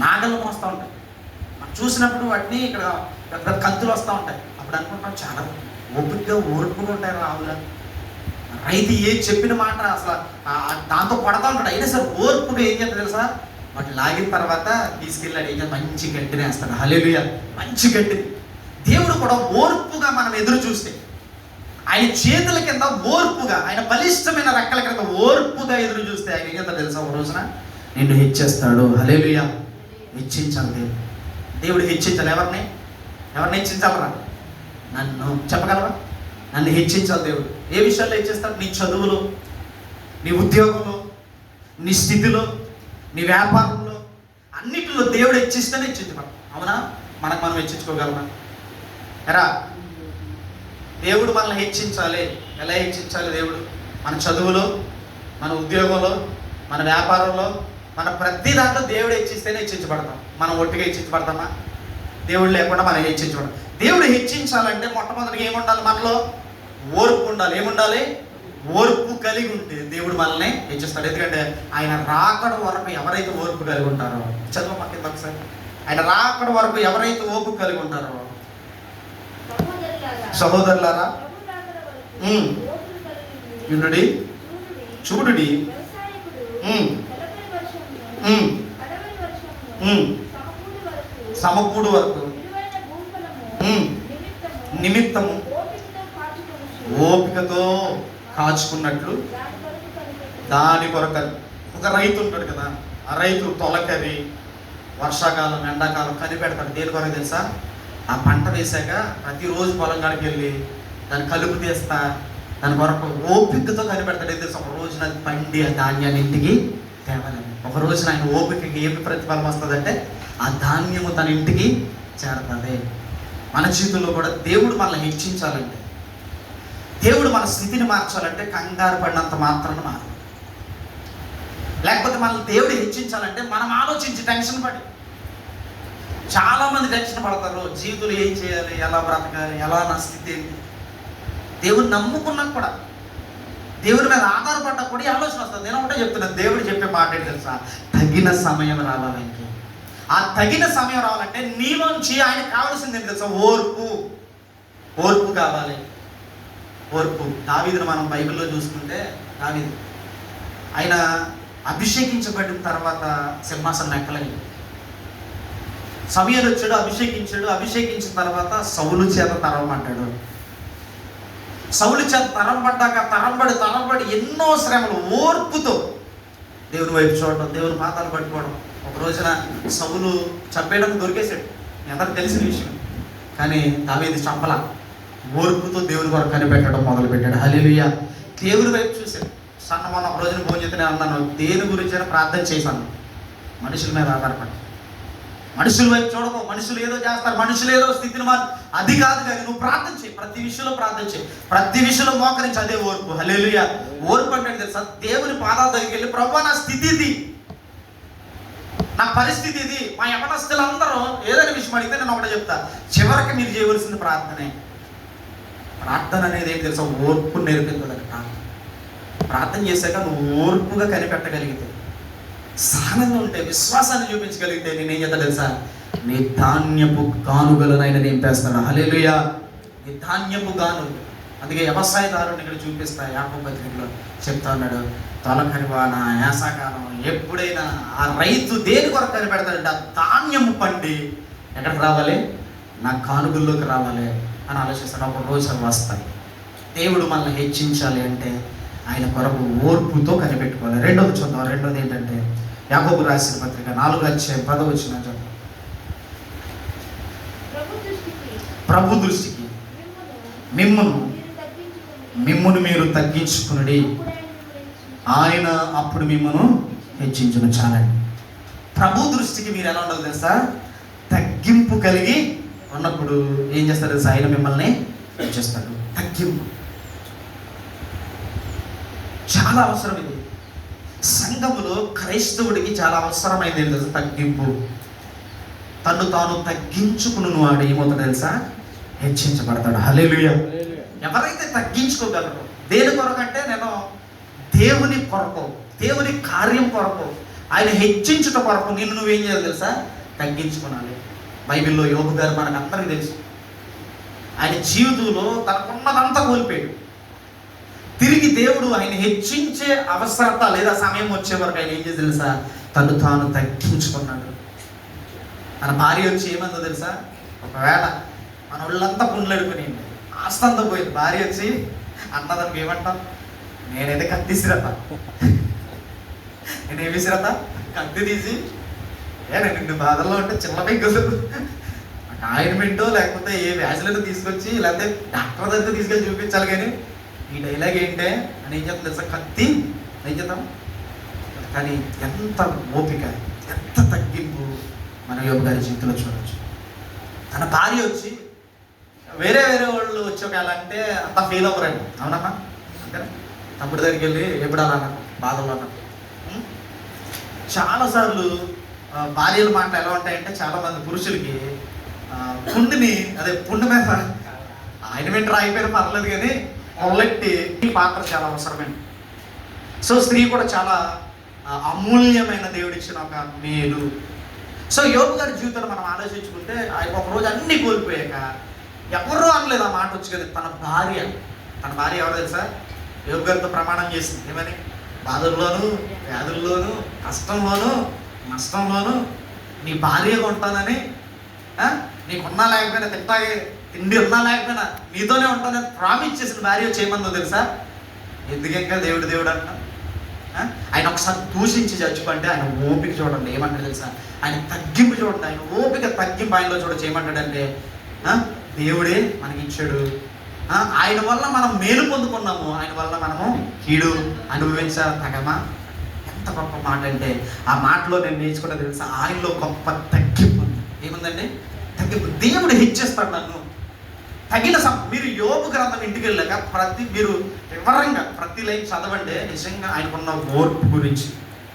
నాగలు మోస్తూ ఉంటాయి. మనం చూసినప్పుడు వాటిని ఇక్కడ పెద్ద కంతులు వస్తూ ఉంటాయి. అప్పుడు అనుకుంటాం చాలా ఓపికగా ఓర్పుగా ఉంటారు ఆవులు. రైతు ఏది చెప్పిన మాట అసలు దాంతో కొడతా ఉంటాడు. అయినా సరే ఓర్పుగా ఏం చేస్తా తెలుసా? వాటిని లాగిన తర్వాత తీసుకెళ్ళాడు ఏం చేస్తా? మంచి గట్టినే వేస్తాడు. హల్లెలూయా. మంచి గట్టిని. దేవుడు కూడా ఓర్పుగా మనం ఎదురు చూస్తే, ఆయన చేతుల కింద ఓర్పుగా, ఆయన బలిష్టమైన రెక్కల కింద ఓర్పుగా ఎదురు చూస్తే ఆయన ఏం చేస్తాడు తెలుసా? ఒక రోజున నిన్ను హెచ్చేస్తాడు. హల్లెలూయా. హెచ్చించాలి దేవుడు. హెచ్చించాలి. ఎవరిని హెచ్చించాలరా? నన్ను. చెప్పగలవా? నన్ను హెచ్చించాలి దేవుడు. ఏ విషయాల్లో హెచ్చిస్తాడు? నీ చదువులో, నీ ఉద్యోగంలో, నీ స్థితిలో, నీ వ్యాపారంలో, అన్నిటిలో దేవుడు హెచ్చిస్తేనే హెచ్చించబడతాం. అవునా? మనకు మనం హెచ్చించుకోగలమా? ఎరా, దేవుడు మనల్ని హెచ్చించాలి. ఎలా హెచ్చించాలి దేవుడు? మన చదువులో, మన ఉద్యోగంలో, మన వ్యాపారంలో, మన ప్రతి దాంట్లో దేవుడు హెచ్చిస్తేనే హెచ్చించబడతాం. మనం ఒట్టిగా హెచ్చించబడతామా? దేవుడు లేకుండా మనం హెచ్చించబడతాం. దేవుడు హెచ్చించాలంటే మొట్టమొదటిగా ఏముండాలి? మనలో ఓర్పు ఉండాలి. ఏముండాలి? ఓర్పు కలిగి ఉంటే దేవుడు మనల్ని హెచ్చిస్తాడు. ఎందుకంటే ఆయన రాకడ వరకు ఎవరైతే ఓర్పు కలిగి ఉంటారో, చదువు మాకు ఒకసారి, ఆయన రాకడ వరకు ఎవరైతే ఓర్పు కలిగి ఉంటారో, సహోదరులారా వినుడి, చూడుడి, సమకూడు వరకు నిమిత్తము ఓపికతో కాచుకున్నట్లు దాని కొరకు. ఒక రైతు ఉంటాడు కదా, ఆ రైతు తొలకరి వర్షాకాలం ఎండాకాలం కనిపెడతాడు. దేని కొరకు తెలుసా? ఆ పంట వేసాక ప్రతిరోజు పొలం కాడికి వెళ్ళి దాన్ని కలుపు తీస్తా, దాని కొరకు ఓపికతో కనిపెడతాడు. ఏం తెలుసా? ఒక రోజున పండి ఆ ధాన్యాన్ని ఇంటికి తేవాలని. ఒక రోజున ఆయన ఓపికకి ఏమి ప్రతిఫలం వస్తుందంటే ఆ ధాన్యము తన ఇంటికి చేరుతుంది. మన జీవితంలో కూడా దేవుడు మనల్ని హెచ్చించాలంటే, దేవుడు మన స్థితిని మార్చాలంటే కంగారు పడినంత మాత్రాన మారు. లేకపోతే మనల్ని దేవుడు హెచ్చించాలంటే మనం ఆలోచించి టెన్షన్ పడి, చాలామంది టెన్షన్ పడతారు. జీవితంలో ఏం చేయాలి, ఎలా బ్రతకాలి, ఎలా నా స్థితి ఏంటి. దేవుని నమ్ముకున్నా కూడా, దేవుని మీద ఆధారపడ్డా కూడా ఈ ఆలోచన వస్తుంది. నేను ఒకటే చెప్తున్నాను, దేవుడు చెప్పే మాట ఏంటి తెలుసా? తగిన సమయం రావాలంటే, ఆ తగిన సమయం రావాలంటే నీలోంచి ఆయనకు కావాల్సింది ఏంటి తెలుసా? ఓర్పు. ఓర్పు కావాలి, ఓర్పు. దావీదును మనం బైబిల్లో చూసుకుంటే, దావీదు ఆయన అభిషేకించబడిన తర్వాత సింహాసనం ఎక్కలేదు. సమయాలు వచ్చాడు, అభిషేకించాడు. అభిషేకించిన తర్వాత సౌలు చేత తరవమంటాడు. సౌలు చేత తరంపడ్డాక తరంబడి ఎన్నో శ్రమలు ఓర్పుతో దేవుని వైపు చూడడం, దేవుని పాదాలు పట్టుకోవడం. ఒక రోజున సౌలు చంపేయడానికి దొరికేశాడు, అందరికి తెలిసిన విషయం. కానీ దావీదు చంపల, ఓర్పుతో దేవుని కొరకు కనిపెట్టడం మొదలుపెట్టాడు. హల్లెలూయా. దేవుని వైపు చూశాడు. మొన్న ఒక రోజున భోజనం చేస్తే నేను అన్నాను, దేని గురించి ప్రార్థన చేశాను? మనుషుల మీద ఆధారపడి, మనుషుల వైపు చూడకు. మనుషులు ఏదో చేస్తారు, మనుషులు ఏదో స్థితిని అది కాదు. కానీ నువ్వు ప్రార్థన చేయి, ప్రతి విషయంలో ప్రార్థన చేయి, ప్రతి విషయంలో మోకరించి. అదే ఓర్పు. హల్లెలూయా. ఓర్పు అంటే తెలుసా? దేవుని పాదాల దగ్గరికి వెళ్ళి, ప్రభువా నా స్థితి ఇది, నా పరిస్థితి ఇది. మా యవనస్తులందరూ ఏదైనా విషయం అడిగితే నేను ఒకటే చెప్తా, చివరికి మీరు చేయవలసింది ప్రార్థనే. ప్రార్థన అనేది ఏంటి తెలుసా? ఓర్పు నేర్పించదండి. ప్రార్థన చేశాక నువ్వు ఓర్పుగా కనిపెట్టగలిగితే, సహనంగా ఉంటే, విశ్వాసాన్ని చూపించగలిగితే, నేనేం చేస్తా తెలుసా? నీ ధాన్యపు గానుగలను ఆయన నింపేస్తాడు. హల్లెలూయా. నీ ధాన్యపు గానుగలు. అందుకే వ్యవసాయదారుని ఇక్కడ చూపిస్తా, యాకోబు పత్రికలో చెప్తా ఉన్నాడు, తొలకరి వాన, యాసకాలం, ఎప్పుడైనా ఆ రైతు దేని కొరకు కనిపెడతాడంటే ఆ ధాన్యము పండి ఎక్కడికి రావాలి? నా కానుగుల్లోకి రావాలి అని ఆలోచిస్తాడు. ఒక రోజు అవి వస్తాయి. దేవుడు మనల్ని హెచ్చించాలి అంటే ఆయన కొరకు ఓర్పుతో కనిపెట్టుకోవాలి. రెండోది చూద్దాం. రెండోది ఏంటంటే యాకోబు రాసిన పత్రిక 4:10 చూద్దాం. ప్రభు దృష్టికి మిమ్మును మీరు తగ్గించుకునుడి, ఆయన అప్పుడు మిమ్మను హెచ్చించును. చాలండి. ప్రభు దృష్టికి మీరు ఎలా ఉండాలి తెలుసా? తగ్గింపు కలిగి ఉన్నప్పుడు ఏం చేస్తారు తెలుసా? ఆయన మిమ్మల్ని హెచ్చిస్తాడు. తగ్గింపు చాలా అవసరం. ఇది సంఘములో క్రైస్తవుడికి చాలా అవసరమైంది తెలుసా? తగ్గింపు. తను తాను తగ్గించుకుని వాడు ఏమవుతాడు తెలుసా? హెచ్చించబడతాడు. హల్లెలూయా. ఎవరైతే తగ్గించుకోగలరు, దేని కొరకు అంటే నేను దేవుని కొరకు, దేవుని కార్యం కొరకు, ఆయన హెచ్చించుట కొరకు నిన్ను నువ్వేం చేయాలి తెలుసా? తగ్గించుకోవాలి. బైబిల్లో యోబు గారు మనకు అందరికీ తెలుసు. ఆయన జీవితంలో తనకున్నదంతా కోల్పోయాడు. తిరిగి దేవుడు ఆయన హెచ్చించే అవసరత లేదా సమయం వచ్చే వరకు ఆయన ఏం చేసి తెలుసా? తను తాను తగ్గించుకున్నాడు. తన భార్య వచ్చి ఏమందో తెలుసా? ఒకవేళ మన ఒళ్ళంతా పుండ్లడుకుని ఆస్తంతో పోయింది, భార్య వచ్చి అన్నదానికి ఏమంటాం? నేనైతే కత్తి విసిరతా. నేనేం విసిరతా? కత్తి తీసి నేను నిన్ను బాధల్లో ఉంటే చిన్న పెంకులు ఆయింట్మెంటో లేకపోతే ఏ వ్యాసులను తీసుకొచ్చి లేకపోతే డాక్టర్ దగ్గర తీసుకెళ్ళి చూపించాలి. కానీ ఈ డైలాగ్ ఏంటే అని ఏం చెప్తాం తెలుసా? కత్తి ఏం చేద్దాం. కానీ ఎంత ఓపిక, ఎంత తగ్గింపు మన యోబు గారి జీవితంలో చూడవచ్చు. తన భార్య వచ్చి వేరే వాళ్ళు వచ్చి ఒకవేళ అంటే అంత ఫీల్ అవ్వరండి. అవునమ్మా? అంతేనా? తమ్ముడి దగ్గరికి వెళ్ళి ఎప్పుడు అలా బాధల్లో ఉన్నప్పుడు. చాలాసార్లు భార్యల మాటలు ఎలా ఉంటాయంటే, చాలామంది పురుషులకి పుండు మీద ఆయన వెంట రాయిపోయినా పర్లేదు కానీ మొదలెట్టి పాత్ర చాలా అవసరమైన. సో స్త్రీ కూడా చాలా అమూల్యమైన దేవుడిచ్చిన ఒక మేలు. సో యోబు గారి జీవితాన్ని మనం ఆలోచించుకుంటే, ఆయన ఒకరోజు అన్నీ కోల్పోయాక ఎవరూ అనలేదు ఆ మాట వచ్చి కదా, తన భార్య ఎవరు తెలుసా? యోబు గారితో ప్రమాణం చేసింది ఏమని? బాధల్లోనూ, వ్యాధుల్లోనూ, కష్టంలోనూ, నష్టంలోనూ నీ భార్యగా ఉంటానని, నీకున్నా లేకపోయినా తిండి ఉన్నా లేకపోయినా నీతోనే ఉంటానని ప్రామిస్ చేసిన భార్య చేయమందో తెలుసా? ఎందుకంటే దేవుడు అంట. ఆయన ఒకసారి దూషించి చచ్చిపోంటే ఆయన ఓపిక చూడండి ఏమంటాడు తెలుసా? ఆయన తగ్గింపు చూడండి, ఆయన ఓపిక తగ్గింపు ఆయనలో చేయమంటాడంటే, దేవుడే మనకి ఇచ్చాడు, ఆయన వల్ల మనం మేలు పొందుకున్నాము, ఆయన వల్ల మనము కీడు అనుభవించగమా? ఎంత గొప్ప మాట అంటే, ఆ మాటలో నేను నేర్చుకున్నది తెలుసా? ఆయనలో గొప్ప తగ్గింపు ఉంది. ఏముందండి? తగ్గింపు. దేవుడు హెచ్చిస్తాడు నన్ను. మీరు యోబు గ్రంథం ఇంటికి వెళ్ళాక మీరు వివరంగా ప్రతి లైన్ చదవండి. నిజంగా ఆయనకున్న ఓర్పు గురించి,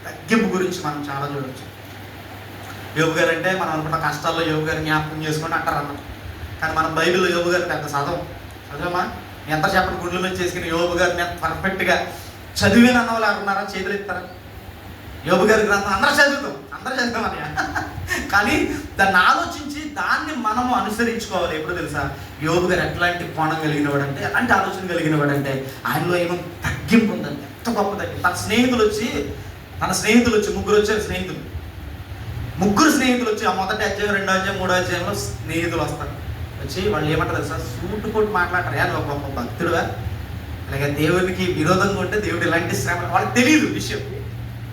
తగ్గింపు గురించి మనం చాలా చూడవచ్చు. యోబు గారు అంటే మనం అనుకున్న కష్టాల్లో యోబు గారు జ్ఞాపకం చేసుకొని అంటారు అన్నమాట. కానీ మనం బైబిల్లో యోబు గారు పెద్ద చదవమా? ఎంత చెప్పండి, గుండెల మీద చేసుకుని యోబు గారిని ఎంత పర్ఫెక్ట్గా చదివిన అన్న వాళ్ళు ఎవరున్నారా? చేతులు ఎత్తారా? యోబు గారి గ్రంథం అందరూ చదువుతామని కానీ దాన్ని ఆలోచించి దాన్ని మనము అనుసరించుకోవాలి. ఎప్పుడు తెలుసా? యోబు గారు ఎట్లాంటి కోణం కలిగినవాడంటే, ఎలాంటి ఆలోచన కలిగినవాడంటే, ఆయనలో ఏమో తగ్గింపు ఉందండి. ఎంత గొప్ప తగ్గింపు. తన స్నేహితులు వచ్చి ముగ్గురు స్నేహితులు వచ్చి ఆ మొదటి అధ్యాయం, 2వ అధ్యాయం, 3వ అధ్యాయంలో స్నేహితులు వస్తారు. వచ్చి వాళ్ళు ఏమంటారు తెలుసా? సూటు కొట్టు మాట్లాడతారు. అది ఒక గొప్ప భక్తుడుగా, అలాగే దేవునికి విరోధంగా ఉంటే దేవుడు ఇలాంటి శ్రమ వాళ్ళకి తెలియదు విషయం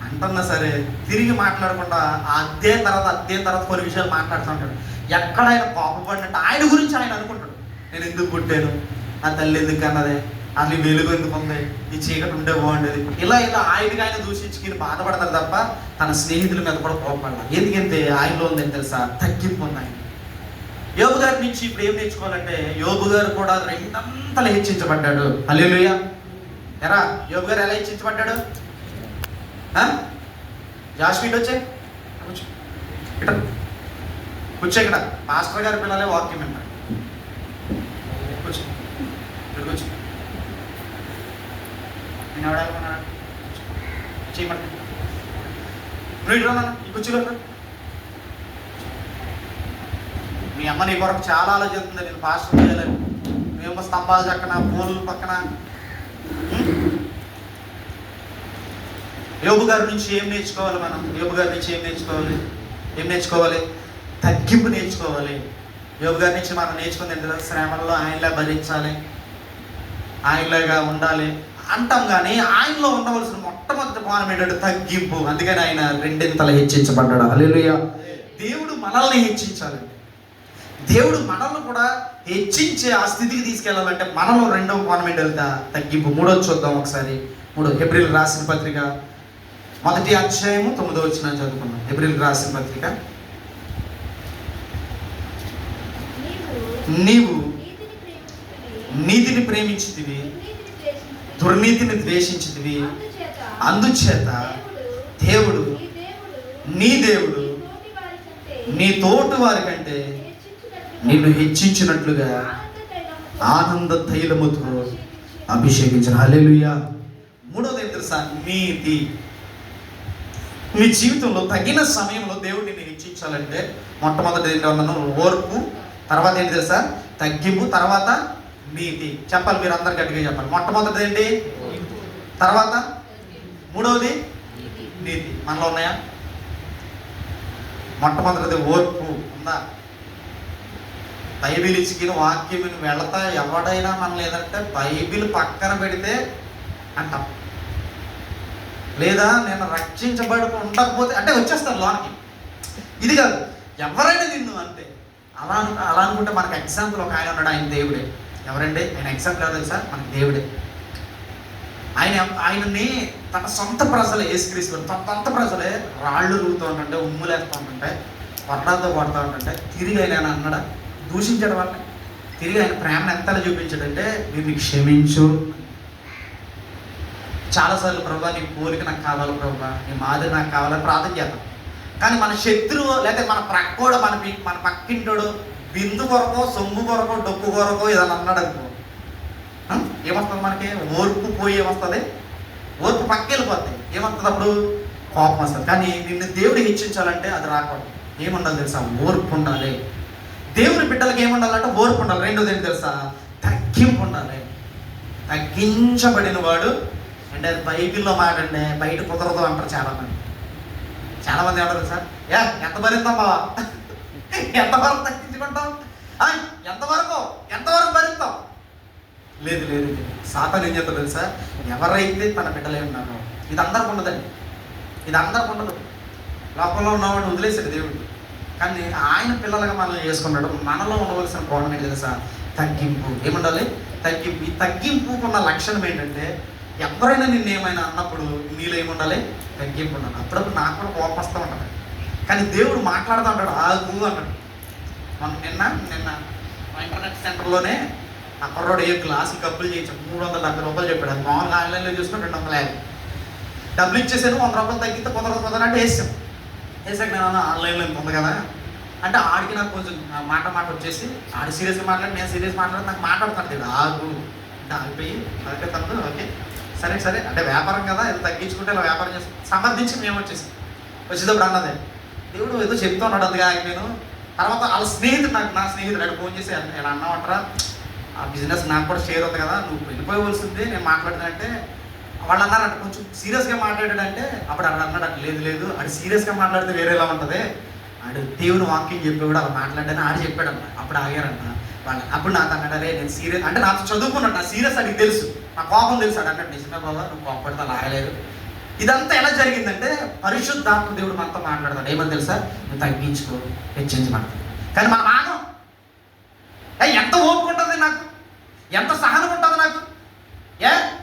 అంటున్నా సరే తిరిగి మాట్లాడకుండా అదే తర్వాత కొన్ని విషయాలు మాట్లాడుతుంటాడు. ఎక్కడ ఆయన కోపపడినట్టు ఆయన గురించి ఆయన అనుకుంటాడు. నేను ఎందుకు పుట్టాను, నా తల్లి ఎందుకు అన్నదే, అసలు ఈ వెలుగు ఎందుకు ఉంది, ఈ చీకటి ఉంటే బాగుండేది, ఇలా ఆయనకి ఆయన దూషించుకుని బాధపడతారు తప్ప తన స్నేహితుల మీద కూడా కోపపడాలి. ఎందుకంటే ఆయనలో ఉందని తెలుసా? తగ్గింపు ఉంది ఆయన. యోబు గారి నుంచి ఇప్పుడు ఏం నేర్చుకోవాలంటే, యోబు గారు కూడా 2 అంతలు హెచ్చించబడ్డాడు. హల్లెలూయా. ఎరా యోబు గారు ఎలా హెచ్చించబడ్డాడు? జాస్మిట్ వచ్చే కూర్చో, ఇక్కడ పాస్టర్ గారి పిల్లలే వాక్యం వింటారు. కూర్చో, నేను ఎవడనుకున్నా చేయమంట నువ్వు ఇటు రా, ఈ కూర్చోలో మీ అమ్మ నీ కొరకు చాలా ఆలోచిస్తుంది నేను పాస్టర్ చేయాలని. మేము స్తంభాలు చక్కన, పూలు పక్కన. యోబు గారి నుంచి ఏం నేర్చుకోవాలి మనం? యోబు గారి నుంచి ఏం నేర్చుకోవాలి? తగ్గింపు నేర్చుకోవాలి. యోబు గారి నుంచి మనం నేర్చుకుంది ఏంటంటే, శ్రమల్లో ఆయనలా భరించాలి, ఆయనలాగా ఉండాలి అంటాం. కానీ ఆయనలో ఉండవలసిన మొట్టమొదటి కోణం ఏంటంటే తగ్గింపు. అందుకని ఆయన 2 అంతలు హెచ్చించబడ్డాడు. హల్లెలూయా. దేవుడు మనల్ని హెచ్చించాలంటే, దేవుడు మనల్ని కూడా హెచ్చించే ఆ స్థితికి తీసుకెళ్ళాలంటే మనలో 2వ కోణం ఏంటంటే తగ్గింపు. 3వ చూద్దాం ఒకసారి. హెబ్రీయులకు రాసిన పత్రిక 1వ అధ్యాయము 9వ వచనం చదువుకున్నాం. హెబ్రీయులకు రాసిన పత్రిక. నీవు నీతిని ప్రేమించితివి, దుర్నీతిని ద్వేషించితివి, అందుచేత దేవుడు నీ తోటి వారి కంటే నిన్ను హెచ్చించినట్లుగా ఆనంద తైలముతో అభిషేకించిన. హల్లెలూయా. 3వది ఏం తెలుసా? నీతి. నీ జీవితంలో తగిన సమయంలో దేవుడు నిన్ను హెచ్చించాలంటే మొట్టమొదటి ఏంటన్నా ఓర్పు, తర్వాత ఏంటి తెలుసా? తగ్గింపు, తర్వాత నీతి. చెప్పాలి, మీరు అందరు గట్టిగా చెప్పాలి. మొట్టమొదటిది ఏంటి? తర్వాత 3వది నీతి. మనలో ఉన్నాయా? మొట్టమొదటిది ఓర్పు ఉందా? బైబిల్ ఇచ్చిన వాక్యం వెళతా ఎవడైనా మనం లేదంటే బైబిల్ పక్కన పెడితే అంటాం, లేదా నేను రక్షించబడి ఉండకపోతే అంటే వచ్చేస్తాను లోనికి. ఇది కాదు, ఎవరైనా నిన్ను అంటే అలా అనుకుంటే మనకు ఎగ్జాంపుల్ ఒక ఆయన ఉన్నాడు. ఆయన దేవుడే. ఎవరండి ఆయన? ఎగ్జాంపుల్ ఎవరు తెలుసా? మనకి దేవుడే. ఆయనని తన సొంత ప్రజలే యేసుక్రీస్తు తన సొంత ప్రజలే రాళ్ళు రూతూ ఉంటుంటే, ఉమ్ములేస్తూ ఉంటుంటే, వర్ణాలతో కొడుతూ ఉంటుంటే తిరిగి ఆయన అన్నాడా? దూషించడం వల్ల తిరిగి ఆయన ప్రేమను ఎంతలా చూపించాడంటే, వీరిని క్షమించు. చాలాసార్లు ప్రభా నీ పోలిక నాకు కావాలి ప్రభా, నీ మాదిరి నాకు కావాలని ప్రార్థన చేద్దాం. కానీ మన శత్రువు లేకపోతే మన ప్రక్కోడు మన పక్కింటోడు బిందు కొరకో సొమ్ము కొరకో డొక్కు కొరకో ఏదన్నా అన్నాడు అనుకో, ఏమొస్తుంది మనకి? ఓర్పు పోయి ఏమొస్తుంది? ఓర్పు పక్కెళ్ళిపోతాయి. ఏమొస్తుంది అప్పుడు? కోపం వస్తుంది. కానీ నిన్ను దేవుడు హెచ్చించాలంటే అది రాకూడదు. ఏముండాలి తెలుసా? ఓర్పు ఉండాలి. దేవుని బిడ్డలకి ఏముండాలంటే ఓర్పు ఉండాలి. రెండోది ఏంటి తెలుసా? తగ్గింపు ఉండాలి. తగ్గించబడిన వాడు అంటే అది బైబిల్లో మాట అండి, బయట కుదరదు అంటారు చాలామంది. చాలామంది ఏమంటారు సార్, ఎంత భరిస్తాం బావా, ఎంతవరకు తగ్గించుకుంటాం, ఎంతవరకు భరిస్తాం? లేదు లేదు, సాతాను ఏం చెప్తారు తెలుసా? ఎవరైతే తన బిడ్డలే ఉన్నారో, ఇది అందరికి ఉండదండి, ఇది అందరికి ఉండదు. లోకంలో ఉన్నవాడిని వదిలేశాడు దేవుడు, కానీ ఆయన పిల్లలుగా మనల్ని చేసుకున్నాడు. మనలో ఉండవలసిన కోణం ఏంటి తెలుసా? తగ్గింపు. ఏముండాలి? తగ్గింపు. ఈ తగ్గింపుకున్న లక్షణం ఏంటంటే, ఎవరైనా నిన్ను ఏమైనా అన్నప్పుడు నీలో ఏముండాలి? తగ్గింపు ఉండాలి. అప్పుడప్పుడు నాకు కూడా కోపం వస్తూ ఉంటుంది, కానీ దేవుడు మాట్లాడుతూ ఉంటాడు, ఆగు అన్నాడు. నిన్న మా ఇంటర్నెట్ సెంటర్లోనే ఆ కుర్రోడు ఏ గ్లాసులు కప్పులు చేయించాం, 370 రూపాయలు చెప్పాడు. అది మామూలుగా ఆన్లైన్లో చూసుకుని 250 డబ్బులు ఇచ్చేసాను. 100 రూపాయలు తగ్గితే కుదరదు అంటే వేసాక నేను ఆన్లైన్లో ఇంత ఉంది కదా అంటే ఆడికి నాకు కొంచెం మాట వచ్చేసి, ఆడి సీరియస్గా మాట్లాడి నేను సీరియస్ మాట్లాడి నాకు మాట్లాడుతాను. ఆగు అంటే ఆగిపోయి అదే తను ఓకే సరే అంటే వ్యాపారం కదా, ఇది తగ్గించుకుంటే ఇలా వ్యాపారం చేసి సమర్థించి మేము వచ్చేటప్పుడు అన్నదే, దేవుడు ఏదో చెప్తూ ఉన్నాడు. అందుకే నేను తర్వాత వాళ్ళ స్నేహితుడు నా స్నేహితుడు ఆయన ఫోన్ చేసి ఎలా అన్నామంటారా, ఆ బిజినెస్ నాకు కూడా షేర్ ఉంది కదా, నువ్వు వెళ్ళిపోవలసింది నేను మాట్లాడినంటే వాళ్ళు అన్నారంట, కొంచెం సీరియస్గా మాట్లాడాడంటే అప్పుడు అక్కడ అన్నాడు, లేదు అది సీరియస్గా మాట్లాడితే వేరేలా ఉంటుంది, ఆడు దేవుని వాక్యం చెప్పి కూడా అలా మాట్లాడాలని ఆడు చెప్పాడంట. అప్పుడు ఆగారంట వాళ్ళు. అప్పుడు నాకు అన్నాడు, అరే నేను సీరియస్ అంటే నాకు చదువుకున్నాడు, నా సీరియస్ అడిగి తెలుసు, నా కోపం తెలుసు. అన్నట్టు నిజమే బాబా, నువ్వు కోపడితే అలా ఆగలేదు. ఇదంతా ఎలా జరిగిందంటే పరిశుద్ధాత్మ దేవుడు మనతో మాట్లాడతాడు. ఏమని తెలుసా? నువ్వు తగ్గించుకో, హెచ్చించమంటాడు. కానీ మన మానం ఎంత ఓపిక ఉంటుంది నాకు, ఎంత సహనం ఉంటుంది నాకు,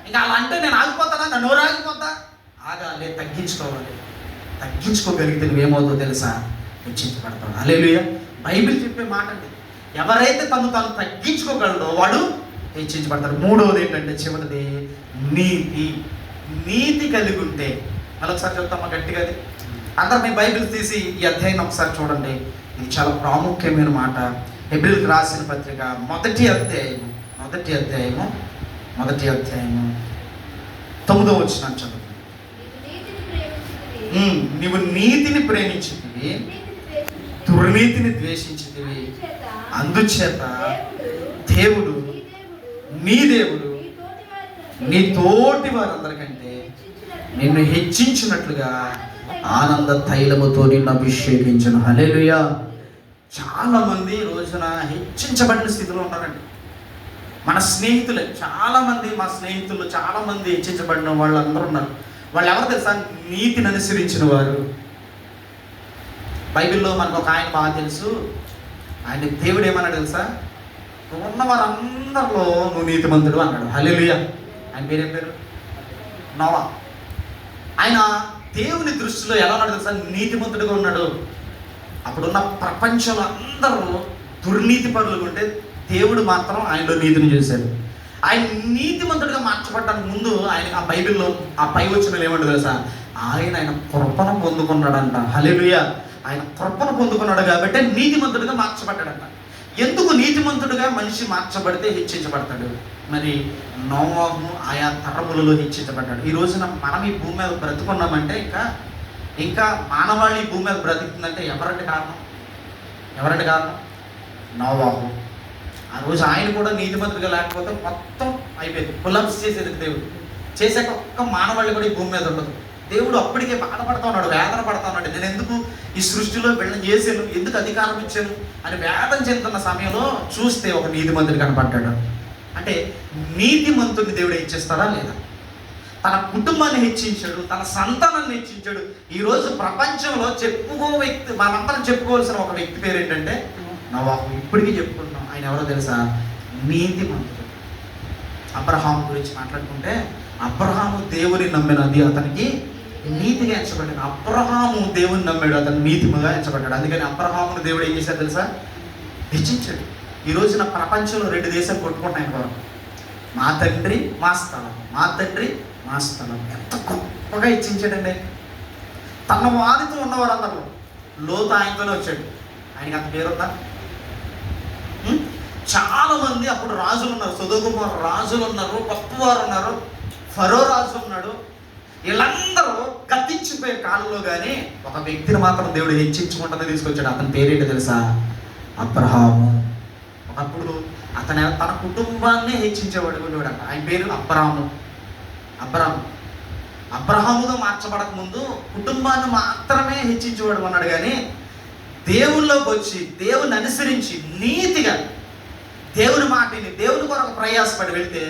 ఇంకా అలా అంటే నేను ఆగిపోతానా, నా నోరు ఆగిపోతా? ఆగాలి, తగ్గించుకోవాలి. తగ్గించుకోగలిగితే నువ్వేమవుతుందో తెలుసా? హెచ్చించబడతాడు. హల్లెలూయా. బైబిల్ చెప్పే మాట అండి, ఎవరైతే తను తగ్గించుకోగలడో వాడు హెచ్చించబడతాడు. మూడవది ఏంటంటే చివరిది నీతి కలిగి ఉంటే. మళ్ళీ ఒకసారి చెప్తామా గట్టిగా? అది అందరూ మీ బైబిల్ తీసి ఈ అధ్యాయం ఒకసారి చూడండి. ఇది చాలా ప్రాముఖ్యమైన మాట. హెబ్రీయులకు రాసిన పత్రిక మొదటి అధ్యాయము 9వ వచనం చదువు. నీవు నీతిని ప్రేమించితివి, దుర్నీతిని ద్వేషించితివి, అందుచేత దేవుడు నీ దేవుడు నీ తోటి వారందరికంటే నిన్ను హెచ్చించినట్లుగా ఆనంద తైలముతో నిన్ను అభిషేకించను. హల్లెలూయా. చాలా మంది రోజున హెచ్చించబడిన స్థితిలో ఉన్నారండి. మన స్నేహితులే చాలామంది, మా స్నేహితులు చాలామంది హెచ్చించబడిన వాళ్ళు అందరూ ఉన్నారు. వాళ్ళు ఎవరు తెలుసా? నీతిని అనుసరించిన వారు. బైబిల్లో మనకు ఒక ఆయన బాగా తెలుసు. ఆయన దేవుడు ఏమన్నాడు తెలుసా? నువ్వు ఉన్న వారందరిలో నువ్వు నీతిమంతుడు అన్నాడు. హల్లెలూయా. ఆయన పేరేం పేరు? నోవా. ఆయన దేవుని దృష్టిలో ఎలా ఉన్నాడు తెలుసా? నీతిమంతుడిగా ఉన్నాడు. అప్పుడున్న ప్రపంచంలో అందరూ దుర్నీతి పరులుగా ఉంటే దేవుడు మాత్రం ఆయనలో నీతిని చూశాడు. ఆయన నీతిమంతుడిగా మార్చబడ్డానికి ముందు ఆయన ఆ బైబిల్లో ఆ పై వచనాలు ఏమంటారు తెలుసా? ఆయన కృపను పొందుకున్నాడంట. హల్లెలూయా. ఆయన కృపను పొందుకున్నాడు కాబట్టి నీతిమంతుడిగా మార్చబడ్డాడంట. ఎందుకు నీతిమంతుడిగా మనిషి మార్చబడితే హెచ్చించబడతాడు? మరి నోవాహు ఆయా తరములలో హెచ్చించబడ్డాడు. ఈ రోజున మనం ఈ భూమి మీద బ్రతుకున్నామంటే ఇంకా మానవాళి ఈ భూమి మీద బ్రతుకుతుందంటే ఎవరంటే కారణం? నోవాహు. ఆ రోజు ఆయన కూడా నీతిమంతుడిగా లేకపోతే మొత్తం అయిపోయింది, కొలాప్స్ చేసేది దేవుడు. చేశాక ఒక్క మానవాళి కూడా ఈ భూమి మీద ఉండదు. దేవుడు అప్పటికే బాధపడతా ఉన్నాడు, వేదన పడతా ఉన్నాడు. నేను ఎందుకు ఈ సృష్టిలో వీళ్ళని చేశాను, ఎందుకు అధికారం ఇచ్చాను అని వేదన చెందుతున్న సమయంలో చూస్తే ఒక నీతిమంతుడు కనపడ్డాడు. అంటే నీతిమంతుడిని దేవుడు హెచ్చిస్తాడా లేదా? తన కుటుంబాన్ని హెచ్చించాడు, తన సంతానాన్ని హెచ్చించాడు. ఈరోజు ప్రపంచంలో మనందరం చెప్పుకోవాల్సిన ఒక వ్యక్తి పేరు ఏంటంటే నోవాహు. ఇప్పటికీ చెప్పుకుంటున్నాం. ఆయన ఎవరో తెలుసా? నీతిమంతుడు. అబ్రహాము గురించి మాట్లాడుకుంటే అబ్రహాము దేవుని నమ్మినది అతనికి నీతిగా ఎంచబడ్డాడు. అబ్రహాము దేవుని నమ్మాడు, అతను నీతిగా ఎంచబడ్డాడు. అందుకని అబ్రహామును దేవుడు ఏం చేశాడు తెలుసా? హెచ్చించాడు. ఈ రోజున ప్రపంచంలో 2 దేశాలు కొట్టుకుంటున్నాయి. మా తండ్రి మా స్థలం, మా తండ్రి మా స్థలం. ఎంత గొప్పగా హెచ్చించాడండి. తన వారితో ఉన్నవారందరూ లోతు ఆయనతోనే వచ్చాడు. ఆయనకి అంత పేరుందా? చాలా మంది అప్పుడు రాజులు ఉన్నారు, సొదొమ రాజులు ఉన్నారు, గొప్పవారు ఉన్నారు, ఫరో రాజు ఉన్నాడు. వీళ్ళందరూ గతించిపోయే కాలంలో కానీ ఒక వ్యక్తిని మాత్రం దేవుడు హెచ్చించుకుంటూనే తీసుకొచ్చాడు. అతని పేరేంటో తెలుసా? అబ్రహాము. ఒకప్పుడు అతను తన కుటుంబాన్ని హెచ్చించేవాడు ఉండేవాడు. ఆయన పేరు అబ్రాము. అబ్రహాముగా మార్చబడక ముందు కుటుంబాన్ని మాత్రమే హెచ్చించేవాడు అన్నాడు. కానీ దేవుళ్ళలోకి వచ్చి దేవుని అనుసరించి నీతిగా దేవుని మాటిని దేవుని కొరకు ప్రయాసపడి వెళితే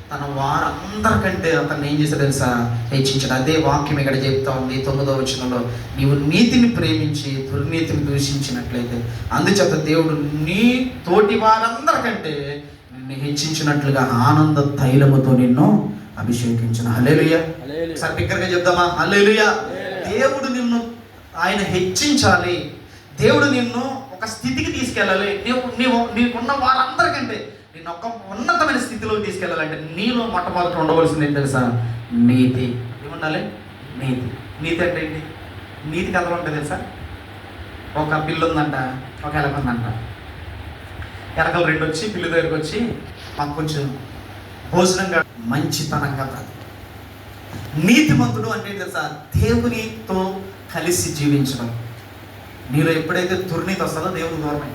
తన వారందరికంటే అతన్ని ఏం చేశాడు తెలుసా? హెచ్చించాడు. అదే వాక్యం ఇక్కడ చెప్తా ఉంది 9వ వచనంలో, నీవు నీతిని ప్రేమించి దుర్నీతిని దూషించినట్లయితే అందుచేత దేవుడు నీ తోటి వారందరికంటే నిన్ను హెచ్చించినట్లుగా ఆనంద తైలముతో నిన్ను అభిషేకించిన. హల్లెలూయా. సరే బిగ్గరగా చెప్దామా? హల్లెలూయా. దేవుడు నిన్ను ఆయన హెచ్చించాలి. దేవుడు నిన్ను ఒక స్థితికి తీసుకెళ్ళాలి. నీకున్న వారందరికంటే నిన్ను ఒక ఉన్నతమైన స్థితిలోకి తీసుకెళ్ళాలంటే నీలో మొట్టమొదటి ఉండవలసింది ఏం తెలుసా? నీతి. ఏముండాలి? నీతి అంటే ఏంటి? నీతి కథ ఉంటుంది తెలుసా? ఒక పిల్లు ఉందంట, ఒక ఎలక ఉందంట. ఎలకలు 2 వచ్చి పిల్లి దగ్గరికి వచ్చి మాకు కొంచెం భోజనంగా మంచితనంగా బ్రతుకు. నీతిమంతుడు అంటే తెలుసా? దేవునితో కలిసి జీవించడం. నీలో ఎప్పుడైతే దుర్నీతి వస్తుందో దేవుని దూరమై.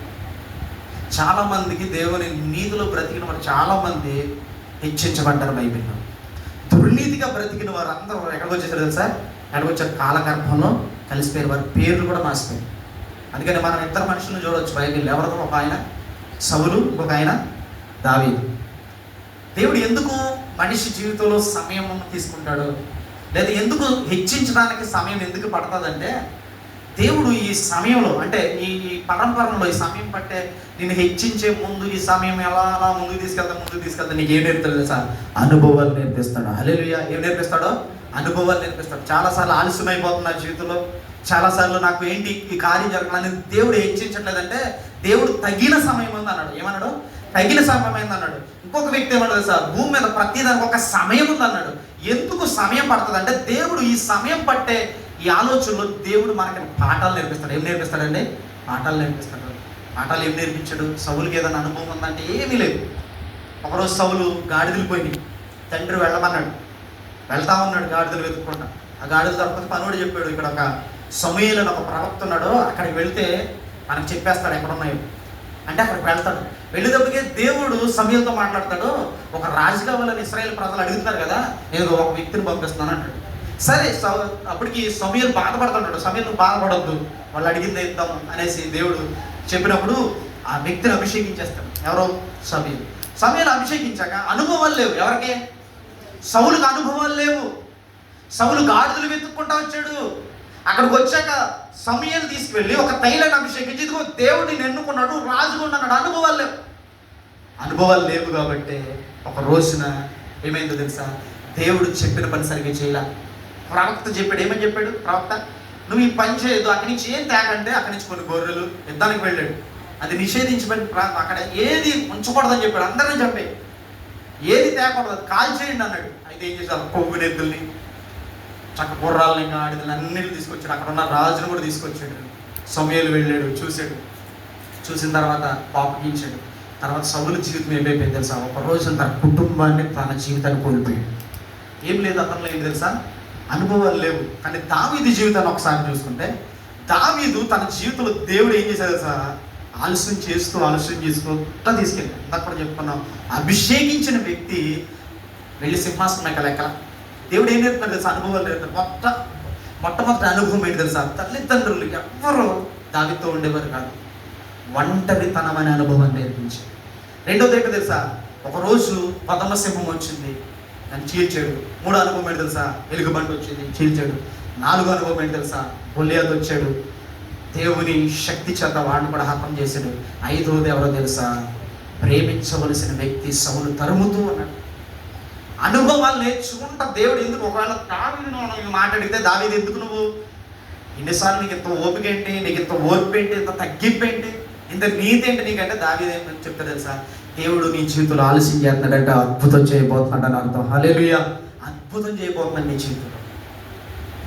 చాలామందికి దేవుని నీతిలో బ్రతికిన వారు చాలామంది హెచ్చించబడ్డారు బైబిల్లో. దుర్నీతిగా బ్రతికిన వారు అందరూ ఎక్కడికి వచ్చేసారు తెలుసా? ఎక్కడికి వచ్చారు? కాలగర్భంలో కలిసిపోయారు. వారి పేర్లు కూడా మాసిపోయారు. అందుకని మనం 2 మనుషులను చూడవచ్చు బైబిల్లో. ఎవరితో? ఒక ఆయన సౌలు, ఇంకొక ఆయన దావీదు. దేవుడు ఎందుకు మనిషి జీవితంలో సమయం తీసుకుంటాడు, లేదా ఎందుకు హెచ్చించడానికి సమయం ఎందుకు పడుతుందంటే, దేవుడు ఈ సమయంలో అంటే ఈ పరంపరలో ఈ సమయం పట్టే నేను హెచ్చించే ముందు ఈ సమయం ఎలా అలా ముందుకు తీసుకెళ్తా నీకు ఏం నేర్పుతాడు తెలుసా? అనుభవాలు నేర్పిస్తాడు. హల్లెలూయా. ఏం నేర్పిస్తాడో? అనుభవాలు నేర్పిస్తాడు. చాలాసార్లు ఆలస్యం అయిపోతుంది నా జీవితంలో, చాలాసార్లు నాకు ఏంటి ఈ కార్యం జరగాలని దేవుడు హెచ్చించట్లేదంటే దేవుడు తగిన సమయం ఉంది అన్నాడు. ఏమన్నాడు? తగిన సమయం అయింది అన్నాడు. ఇంకొక వ్యక్తి ఏమన్నాడు సార్? భూమి మీద ప్రతిదానికి ఒక సమయం ఉంది అన్నాడు. ఎందుకు సమయం పడుతుంది అంటే దేవుడు ఈ సమయం పట్టే ఈ ఆలోచనలో దేవుడు మనకి పాఠాలు నేర్పిస్తాడు. ఏం నేర్పిస్తాడండి? పాఠాలు నేర్పిస్తాడు. పాఠాలు ఏం నేర్పించాడు? సౌలుకి ఏదైనా అనుభవం ఉందంటే ఏమీ లేదు. ఒకరోజు సౌలు గాడిదలు పోయినాయి, తండ్రి వెళ్ళమన్నాడు. వెళ్తా ఉన్నాడు గాడిదలు వెతుక్కుంటా. ఆ గాడిదలు దొరకకపోతే పనుడు చెప్పాడు, ఇక్కడ ఒక సమూయేలు అని ఒక ప్రవక్త ఉన్నాడు, అక్కడికి వెళ్తే మనకు చెప్పేస్తాడు ఎక్కడ ఉన్నాయో అంటే అక్కడికి వెళ్తాడు. వెళ్ళేటప్పటికే దేవుడు సమూయేలుతో మాట్లాడతాడు. ఒక రాజు కావాలని ఇశ్రాయేలు ప్రజలు అడుగుతున్నారు కదా, నేను ఒక వ్యక్తిని పంపిస్తున్నాను అంటాడు. సరే అప్పటికి సమూయేలు బాధపడుతుంటాడు. సమూయేలు బాధపడొద్దు, వాళ్ళు అడిగింది ఇద్దాం అనేసి దేవుడు చెప్పినప్పుడు ఆ వ్యక్తిని అభిషేకించేస్తాడు. ఎవరో? సమూయేలు అభిషేకించాక అనుభవాలు లేవు ఎవరికి? సౌలుకు అనుభవాలు లేవు. సౌలు గాడిదలు వెతుక్కుంటా వచ్చాడు. అక్కడికి వచ్చాక సమూయేలు తీసుకువెళ్ళి ఒక తైలాన్ని అభిషేకించి ఇదిగో దేవుడిని ఎన్నుకున్నాడు, రాజుగా ఉన్నాడు. అనుభవాలు లేవు కాబట్టి ఒక రోజున ఏమైందో తెలుసా? దేవుడు చెప్పిన పని సరిగ్గా చేయాల. ప్రవక్త చెప్పాడు. ఏమని చెప్పాడు ప్రవక్త? నువ్వు ఈ పని చేయదు, అక్కడి నుంచి ఏం తేకంటే అక్కడి నుంచి కొన్ని గొర్రెలు యుద్ధానికి వెళ్ళాడు. అది నిషేధించబడి అక్కడ ఏది ఉంచకూడదని చెప్పాడు. అందరినీ చెప్పే ఏది తేకూడదు, కాల్ చేయండి అన్నాడు. అయితే ఏం చేశారు? కొవ్వు నెద్దుల్ని, చక్క గుర్రాలని, గాడిదలు అన్నిటిని తీసుకొచ్చాడు. అక్కడ ఉన్న రాజును కూడా తీసుకొచ్చాడు. సమూయేలు వెళ్ళాడు, చూశాడు. చూసిన తర్వాత పాపగించాడు. తర్వాత సౌలు జీవితం ఏమైపోయింది తెలుసా? ఒక రోజు తన కుటుంబాన్ని, తన జీవితాన్ని కోల్పోయాడు. ఏం లేదు అతనిలో. ఏం తెలుసా? అనుభవాలు లేవు. కానీ దావీదు జీవితాన్ని ఒకసారి చూసుకుంటే, దావీదు తన జీవితంలో దేవుడు ఏం చేశాడు తెలుసా? ఆలస్యం చేసుకుంటూ తీసుకెళ్ళి అక్కడ చెప్పుకున్నాం. అభిషేకించిన వ్యక్తి వెళ్ళి సింహాసనం లెక్క దేవుడు ఏం నేర్పుతాడు తెలుసా? అనుభవాలు నేర్పుతాడు. మొట్టమొదటి అనుభవం ఏంటి తెలుసా? తల్లిదండ్రులు ఎవ్వరూ దావీదుతో ఉండేవారు కాదు. ఒంటరితనం అనే అనుభవం నేర్పించాడు. రెండోది ఏంటో తెలుసా? ఒకరోజు పదమ సింహం వచ్చింది, దాన్ని చీల్చాడు. 3వ అనుభవం ఏంటి తెలుసా? ఎలుగుబంటి వచ్చింది, చీల్చాడు. 4వ అనుభవం ఏంటి తెలుసా? గొల్లియాతు వచ్చాడు, దేవుని శక్తి చేత వాడిని కూడా హతం చేశాడు. 5వది ఎవరో తెలుసా? ప్రేమించవలసిన వ్యక్తి సౌలు తరుముతూ ఉన్నాడు. అనుభవాలు నేర్చుకుంటా దేవుడు ఎందుకు? ఒకవేళ దావీదును మాట్లాడితే దావీదు ఎందుకు నువ్వు ఇన్నిసార్లు నీకు ఇంత ఓపిక ఏంటి, నీకు ఇంత ఓర్పు ఏంటి, ఇంత తగ్గింపు ఏంటి, ఇంత నీతి ఏంటి నీకంటే దావీదు ఏమని చెప్తా తెలుసా? దేవుడు నీ జీవితంలో ఆలస్యం చేస్తున్నాడంటే అద్భుతం చేయబోతున్నాడు అని అర్థం. హల్లెలూయా. అద్భుతం చేయబోతున్నాను నీ జీవితంలో.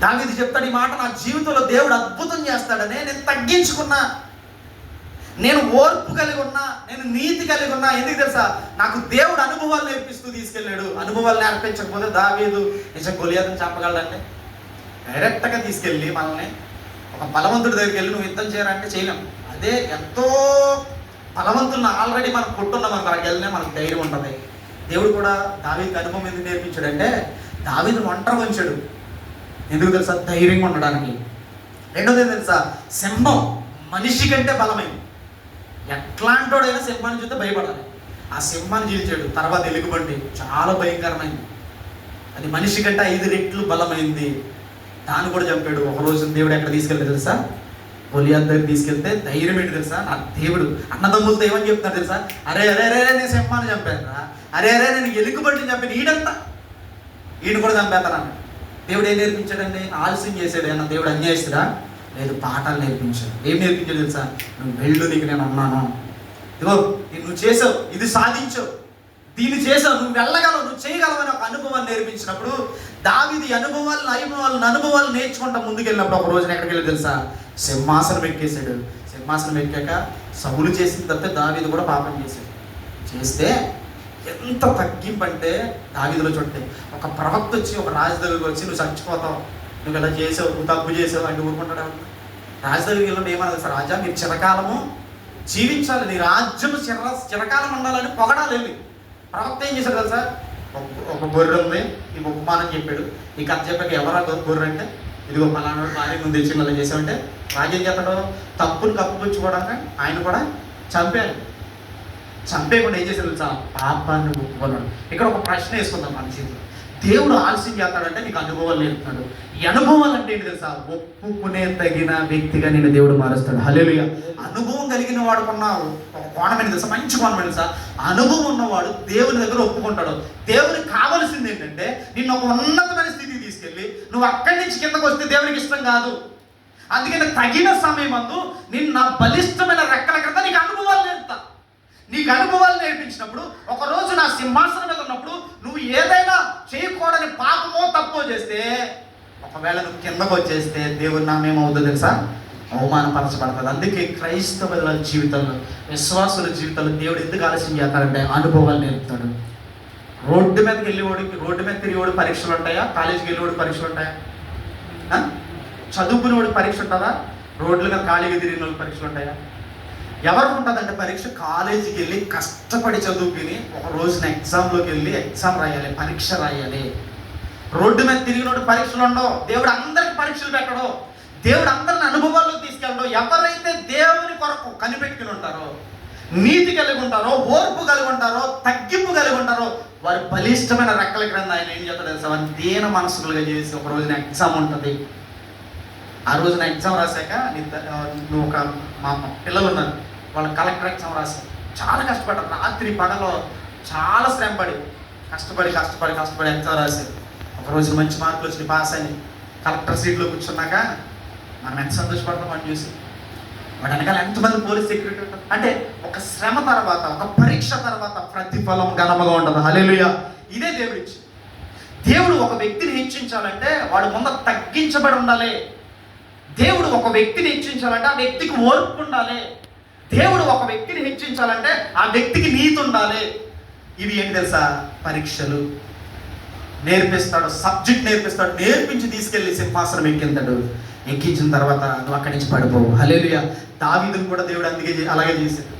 దావీదు చెప్తాడు ఈ మాట, నా జీవితంలో దేవుడు అద్భుతం చేస్తాడనే నేను తగ్గించుకున్నా, నేను ఓర్పు కలిగి ఉన్నా, నేను నీతి కలిగి ఉన్నా. ఎందుకు తెలుసా? నాకు దేవుడు అనుభవాలు నేర్పిస్తూ తీసుకెళ్ళాడు. అనుభవాలు నేర్పించకపోతే దావీదు నిజం గొలియాతని చంపగలడంటే డైరెక్ట్గా తీసుకెళ్ళి మనల్ని ఒక బలవంతుడి దగ్గరికి వెళ్ళి నువ్వు యుద్ధం చేయాలంటే చేయలేం. అదే ఎంతో బలవంతులను ఆల్రెడీ మనం కొట్టున్నాం మనకు, అక్కడికి వెళ్ళినా మనకు ధైర్యం ఉంటుంది. దేవుడు కూడా దావీదుకి అనుభవం ఎందుకు నేర్పించాడంటే దావీదు ఒంటరి ఉంచాడు. ఎందుకు తెలుసా? ధైర్యంగా ఉండడానికి. రెండోది తెలుసా? సింహం మనిషి కంటే బలమైంది. ఎట్లాంటోడైనా సింహాన్ని చూస్తే భయపడాలి. ఆ సింహాన్ని చీల్చాడు. తర్వాత ఎలుగుబంటి చాలా భయంకరమైంది, అది మనిషి కంటే 5 రెట్లు బలమైంది. దాన్ని కూడా చంపాడు. ఒకరోజు దేవుడు ఎక్కడ తీసుకెళ్ళి తెలుసా? గొలియాతు దగ్గర తీసుకెళ్తే ధైర్యం ఏంటి తెలుసా? నా దేవుడు అన్నదమ్ములతో ఏమని చెప్తారు తెలుసా? అరే అరే అరే నేను సింహాన్ని చంపాను రా, అరే అరే నేను ఎలుగుబంటిని చంపాను, ఈయన కూడా చంపేస్తాను. దేవుడు ఏం నేర్పించాడండి? ఆలస్యం చేశాడు. అన్న దేవుడు అన్యాయిస్తుడా? లేదు, పాఠాలు నేర్పించాడు. ఏం నేర్పించాడు తెలుసా? నువ్వు వెళ్ళు, నీకు నేను ఉన్నాను, ఇదిగో నువ్వు చేసావు, ఇది సాధించావు, దీన్ని చేసావు, నువ్వు వెళ్ళగలవు, నువ్వు చేయగలవు అని ఒక అనుభవాన్ని నేర్పించినప్పుడు దావీదు అనుభవాలు నేర్చుకుంటా ముందుకెళ్ళినప్పుడు ఒక రోజున ఎక్కడికి వెళ్ళి తెలుసా? సింహాసనం ఎక్కేశాడు. సింహాసనం ఎక్కాక సౌలు చేసిన తప్పే దావీదు కూడా పాపం చేశాడు. చేస్తే ఎంత తగ్గింపు అంటే దావీదులో చుట్టే ఒక ప్రవక్త వచ్చి ఒక రాజు దగ్గరికి వచ్చి నువ్వు చచ్చిపోతావు, నువ్వు ఇలా చేసావు, నువ్వు తప్పు చేసావు అంటే ఊరుకుంటాడు. రాజు దగ్గరికి వెళ్ళి ఏమన్నది సార్? రాజా మీరు చిరకాలము జీవించాలి, నీ రాజ్యము చిరకాలం ఉండాలని పొగడాలి వెళ్ళి. ప్రవక్త ఏం చేశాడు కదా సార్? ఒక గొర్రె ఉంది, ఈ ఉపమానం చెప్పాడు. ఈ కథ చెప్పాక ఎవరా గొర్రె అంటే ఇదిగో పలానా భార్య నువ్వు తెచ్చి అలా చేసావంటే రాజు ఏం చేస్తాడు? తప్పును కప్పుపుచ్చుకోవడానికి ఆయన కూడా చంపాడు. చంపేయకుండా ఏం చేశాడు తెలుసా? పాపాన్ని ఒప్పుకున్నాడు. ఇక్కడ ఒక ప్రశ్న వేసుకుందాం మన జీవితంలో. దేవుడు ఆలస్యం చేస్తాడంటే నీకు అనుభవాలు నేర్పుతాడు. ఈ అనుభవాలు అంటే ఏంటి తెలుసా? ఒప్పుకునే తగిన వ్యక్తిగా నేను దేవుడు మారుస్తాడు. హల్లెలూయా. అనుభవం కలిగిన వాడుకున్న ఒక కోణం ఏంటి తెలుసా? మంచి కోణం ఏంటి తెలుసా? అనుభవం ఉన్నవాడు దేవుని దగ్గర ఒప్పుకుంటాడు. దేవునికి కావలసింది ఏంటంటే నిన్ను ఒక ఉన్నతమైన స్థితికి తీసుకెళ్ళి నువ్వు అక్కడి నుంచి కిందకు వస్తే దేవునికి ఇష్టం కాదు. అందుకని తగిన సమయం అందు నిన్న బలిష్టమైన రెక్కల క్రింద నీకు అనుభవాలు నేర్పుతా. నీకు అనుభవాలు నేర్పించినప్పుడు ఒకరోజు నా సింహాసనం మీద ఉన్నప్పుడు నువ్వు ఏదైనా చేయకూడని పాపమో తప్పో చేస్తే, ఒకవేళ నువ్వు కిందకు వచ్చేస్తే దేవుని నామేమవుతుందో తెలుసా? అవమానపరచబడుతుంది. అందుకే క్రైస్తవుల జీవితంలో, విశ్వాసుల జీవితంలో దేవుడు ఎందుకు ఆలస్యం చేస్తాడంటే అనుభవాలు నేర్పుతాడు. రోడ్డు మీదకి వెళ్ళేవాడికి, రోడ్డు మీద తిరిగేవాడు పరీక్షలు ఉంటాయా? కాలేజీకి వెళ్ళేవాడు పరీక్షలు ఉంటాయా? చదువుకునేవాడికి పరీక్ష ఉంటుందా? రోడ్ల మీద ఖాళీగా తిరిగిన వాళ్ళు పరీక్షలు ఉంటాయా? ఎవరికి ఉంటుందంటే పరీక్ష? కాలేజీకి వెళ్ళి కష్టపడి చదువుకుని ఒక రోజున ఎగ్జామ్లోకి వెళ్ళి ఎగ్జామ్ రాయాలి, పరీక్ష రాయాలి. రోడ్డు మీద తిరిగినోడు పరీక్షలు ఉండవు. దేవుడు అందరికి పరీక్షలు పెట్టడు. దేవుడు అందరిని అనుభవాల్లో తీసుకెళ్ళడం. ఎవరైతే దేవుని కొరకు కనిపెట్టుకుని ఉంటారో, నీతి కలిగి ఉంటారో, ఓర్పు కలిగి ఉంటారో, తగ్గింపు కలిగి ఉంటారో, వారి బలిష్టమైన రెక్కల క్రింద ఆయన ఏం చేస్తాడు తెలుసా? వారిని దీన మనసులుగా చేసి ఒక రోజున ఎగ్జామ్ ఉంటుంది. ఆ రోజున ఎగ్జామ్ రాశాక నువ్వు ఒక మా పిల్లలు ఉన్నారు, వాళ్ళు కలెక్టర్ ఎగ్జామ్ రాశారు. చాలా కష్టపడ్డారు, రాత్రి పగలో చాలా శ్రమపడి కష్టపడి ఎగ్జామ్ రాశారు. ఒకరోజు మంచి మార్కులు వచ్చి పాస్ అని కలెక్టర్ సీట్లో కూర్చున్నాక మనం ఎంత సంతోషపడతాం అని చూసి. వాడు వెనకాల ఎంతమంది పోలీస్ సెక్యూరిటీ ఉంటారు అంటే ఒక శ్రమ తర్వాత, ఒక పరీక్ష తర్వాత ప్రతిఫలం ఘనముగా ఉంటుంది. హల్లెలూయా. ఇదే దేవుడు ఇచ్చి. దేవుడు ఒక వ్యక్తిని హెచ్చించాలంటే వాడు ముందు తగ్గించబడి ఉండాలి. దేవుడు ఒక వ్యక్తిని హెచ్చించాలంటే ఆ వ్యక్తికి ఓర్పు ఉండాలి. దేవుడు ఒక వ్యక్తిని హెచ్చించాలంటే ఆ వ్యక్తికి నీతి ఉండాలి. ఇవి ఏంటి తెలుసా? పరీక్షలు నేర్పిస్తాడు, సబ్జెక్ట్ నేర్పిస్తాడు, నేర్పించి తీసుకెళ్ళి సింహాసనం ఎక్కింతాడు. ఎక్కించిన తర్వాత నువ్వు అక్కడి నుంచి పడిపోవు. హల్లెలూయా. దావీదును కూడా దేవుడు అందుకే అలాగే చేశాడు.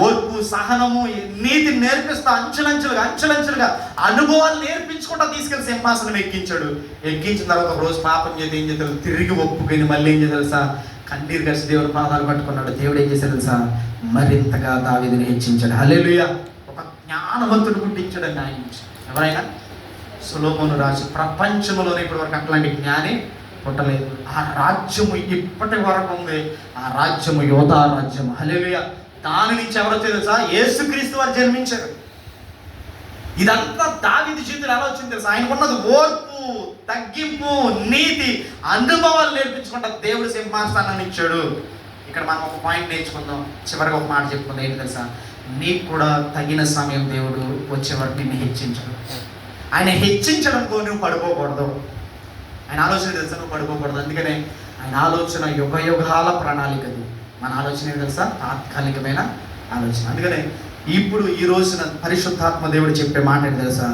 ఓర్పు, సహనము, నీతిని నేర్పిస్తా అంచెలంచెలుగా అనుభవాలు నేర్పించుకుంటా తీసుకెళ్ళి సింహాసనం ఎక్కించాడు. ఎక్కించిన తర్వాత ఒక రోజు పాపం చేసి ఏం చేస్తాడు? తిరిగి ఒప్పుకొని మళ్ళీ ఏం చేశాడు తెలుసా? కన్నీరు కలిసి దేవుడు పాదాలు పట్టుకున్నాడు. దేవుడు ఏం చేశాడు తెలుసా? మరింతగా దావీదుని హెచ్చించాడు. హల్లెలూయా. ఒక జ్ఞానవంతుడు పుట్టించాడండి ఆయన. ఎవరైనా? సొలొమోను రాజు. ప్రపంచంలోనే ఇప్పటి వరకు అట్లాంటి జ్ఞాని పుట్టలేదు. ఆ రాజ్యము ఇప్పటి వరకు ఉంది. ఆ రాజ్యము యోధా రాజ్యము. హల్లెలూయా. దాని నుంచి ఎవరో తెలుసా? యేసుక్రీస్తు వారు జన్మించారు. ఇదంతా దావీదు జీవితంలో ఎలా వచ్చింది తెలుసా? ఆయనకున్నది ఓర్పు, తగ్గింపు, నీతి, అనుభవాలు నేర్పించుకుంటా దేవుడు సింహాసనాన్ని ఇచ్చాడు. ఇక్కడ మనం ఒక పాయింట్ నేర్చుకుందాం. చివరిగా ఒక మాట చెప్పుకుందాం. ఏంటి తెలుసా? నీకు కూడా తగిన సమయం దేవుడు వచ్చే వరకు నిన్ను హెచ్చించడు. ఆయన హెచ్చించడంతో నువ్వు పడిపోకూడదు. ఆయన ఆలోచన తెలుసా, నువ్వు పడిపోకూడదు. అందుకనే ఆయన ఆలోచన యుగ యుగాల ప్రణాళికది. మన ఆలోచన ఏం తెలుసా, తాత్కాలికమైన ఆలోచన. అందుకనే ఇప్పుడు ఈ రోజున పరిశుద్ధాత్మ దేవుడు చెప్పే మాట ఏంటి తెలుసా,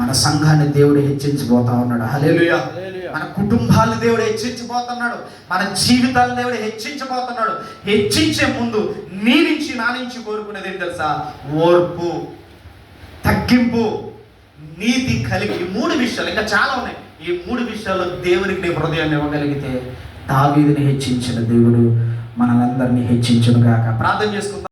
మన సంఘాన్ని దేవుడు హెచ్చించిపోతా ఉన్నాడు. హల్లెలూయా. మన కుటుంబాలను దేవుడు హెచ్చించిపోతున్నాడు, మన జీవితాలను దేవుడు హెచ్చించబోతున్నాడు. హెచ్చించే ముందు నీ నుంచి నా నుంచి కోరుకునేది ఏంటి తెలుసా, ఓర్పు, తగ్గింపు, నీతి కలిగి. ఈ 3 విషయాలు, ఇంకా చాలా ఉన్నాయి. ఈ 3 విషయాల్లో దేవునికి నీ హృదయాన్ని ఇవ్వగలిగితే దావీదుని హెచ్చించిన దేవుడు మనలందరినీ హెచ్చించును గాక. ప్రార్థన చేసుకుందాం.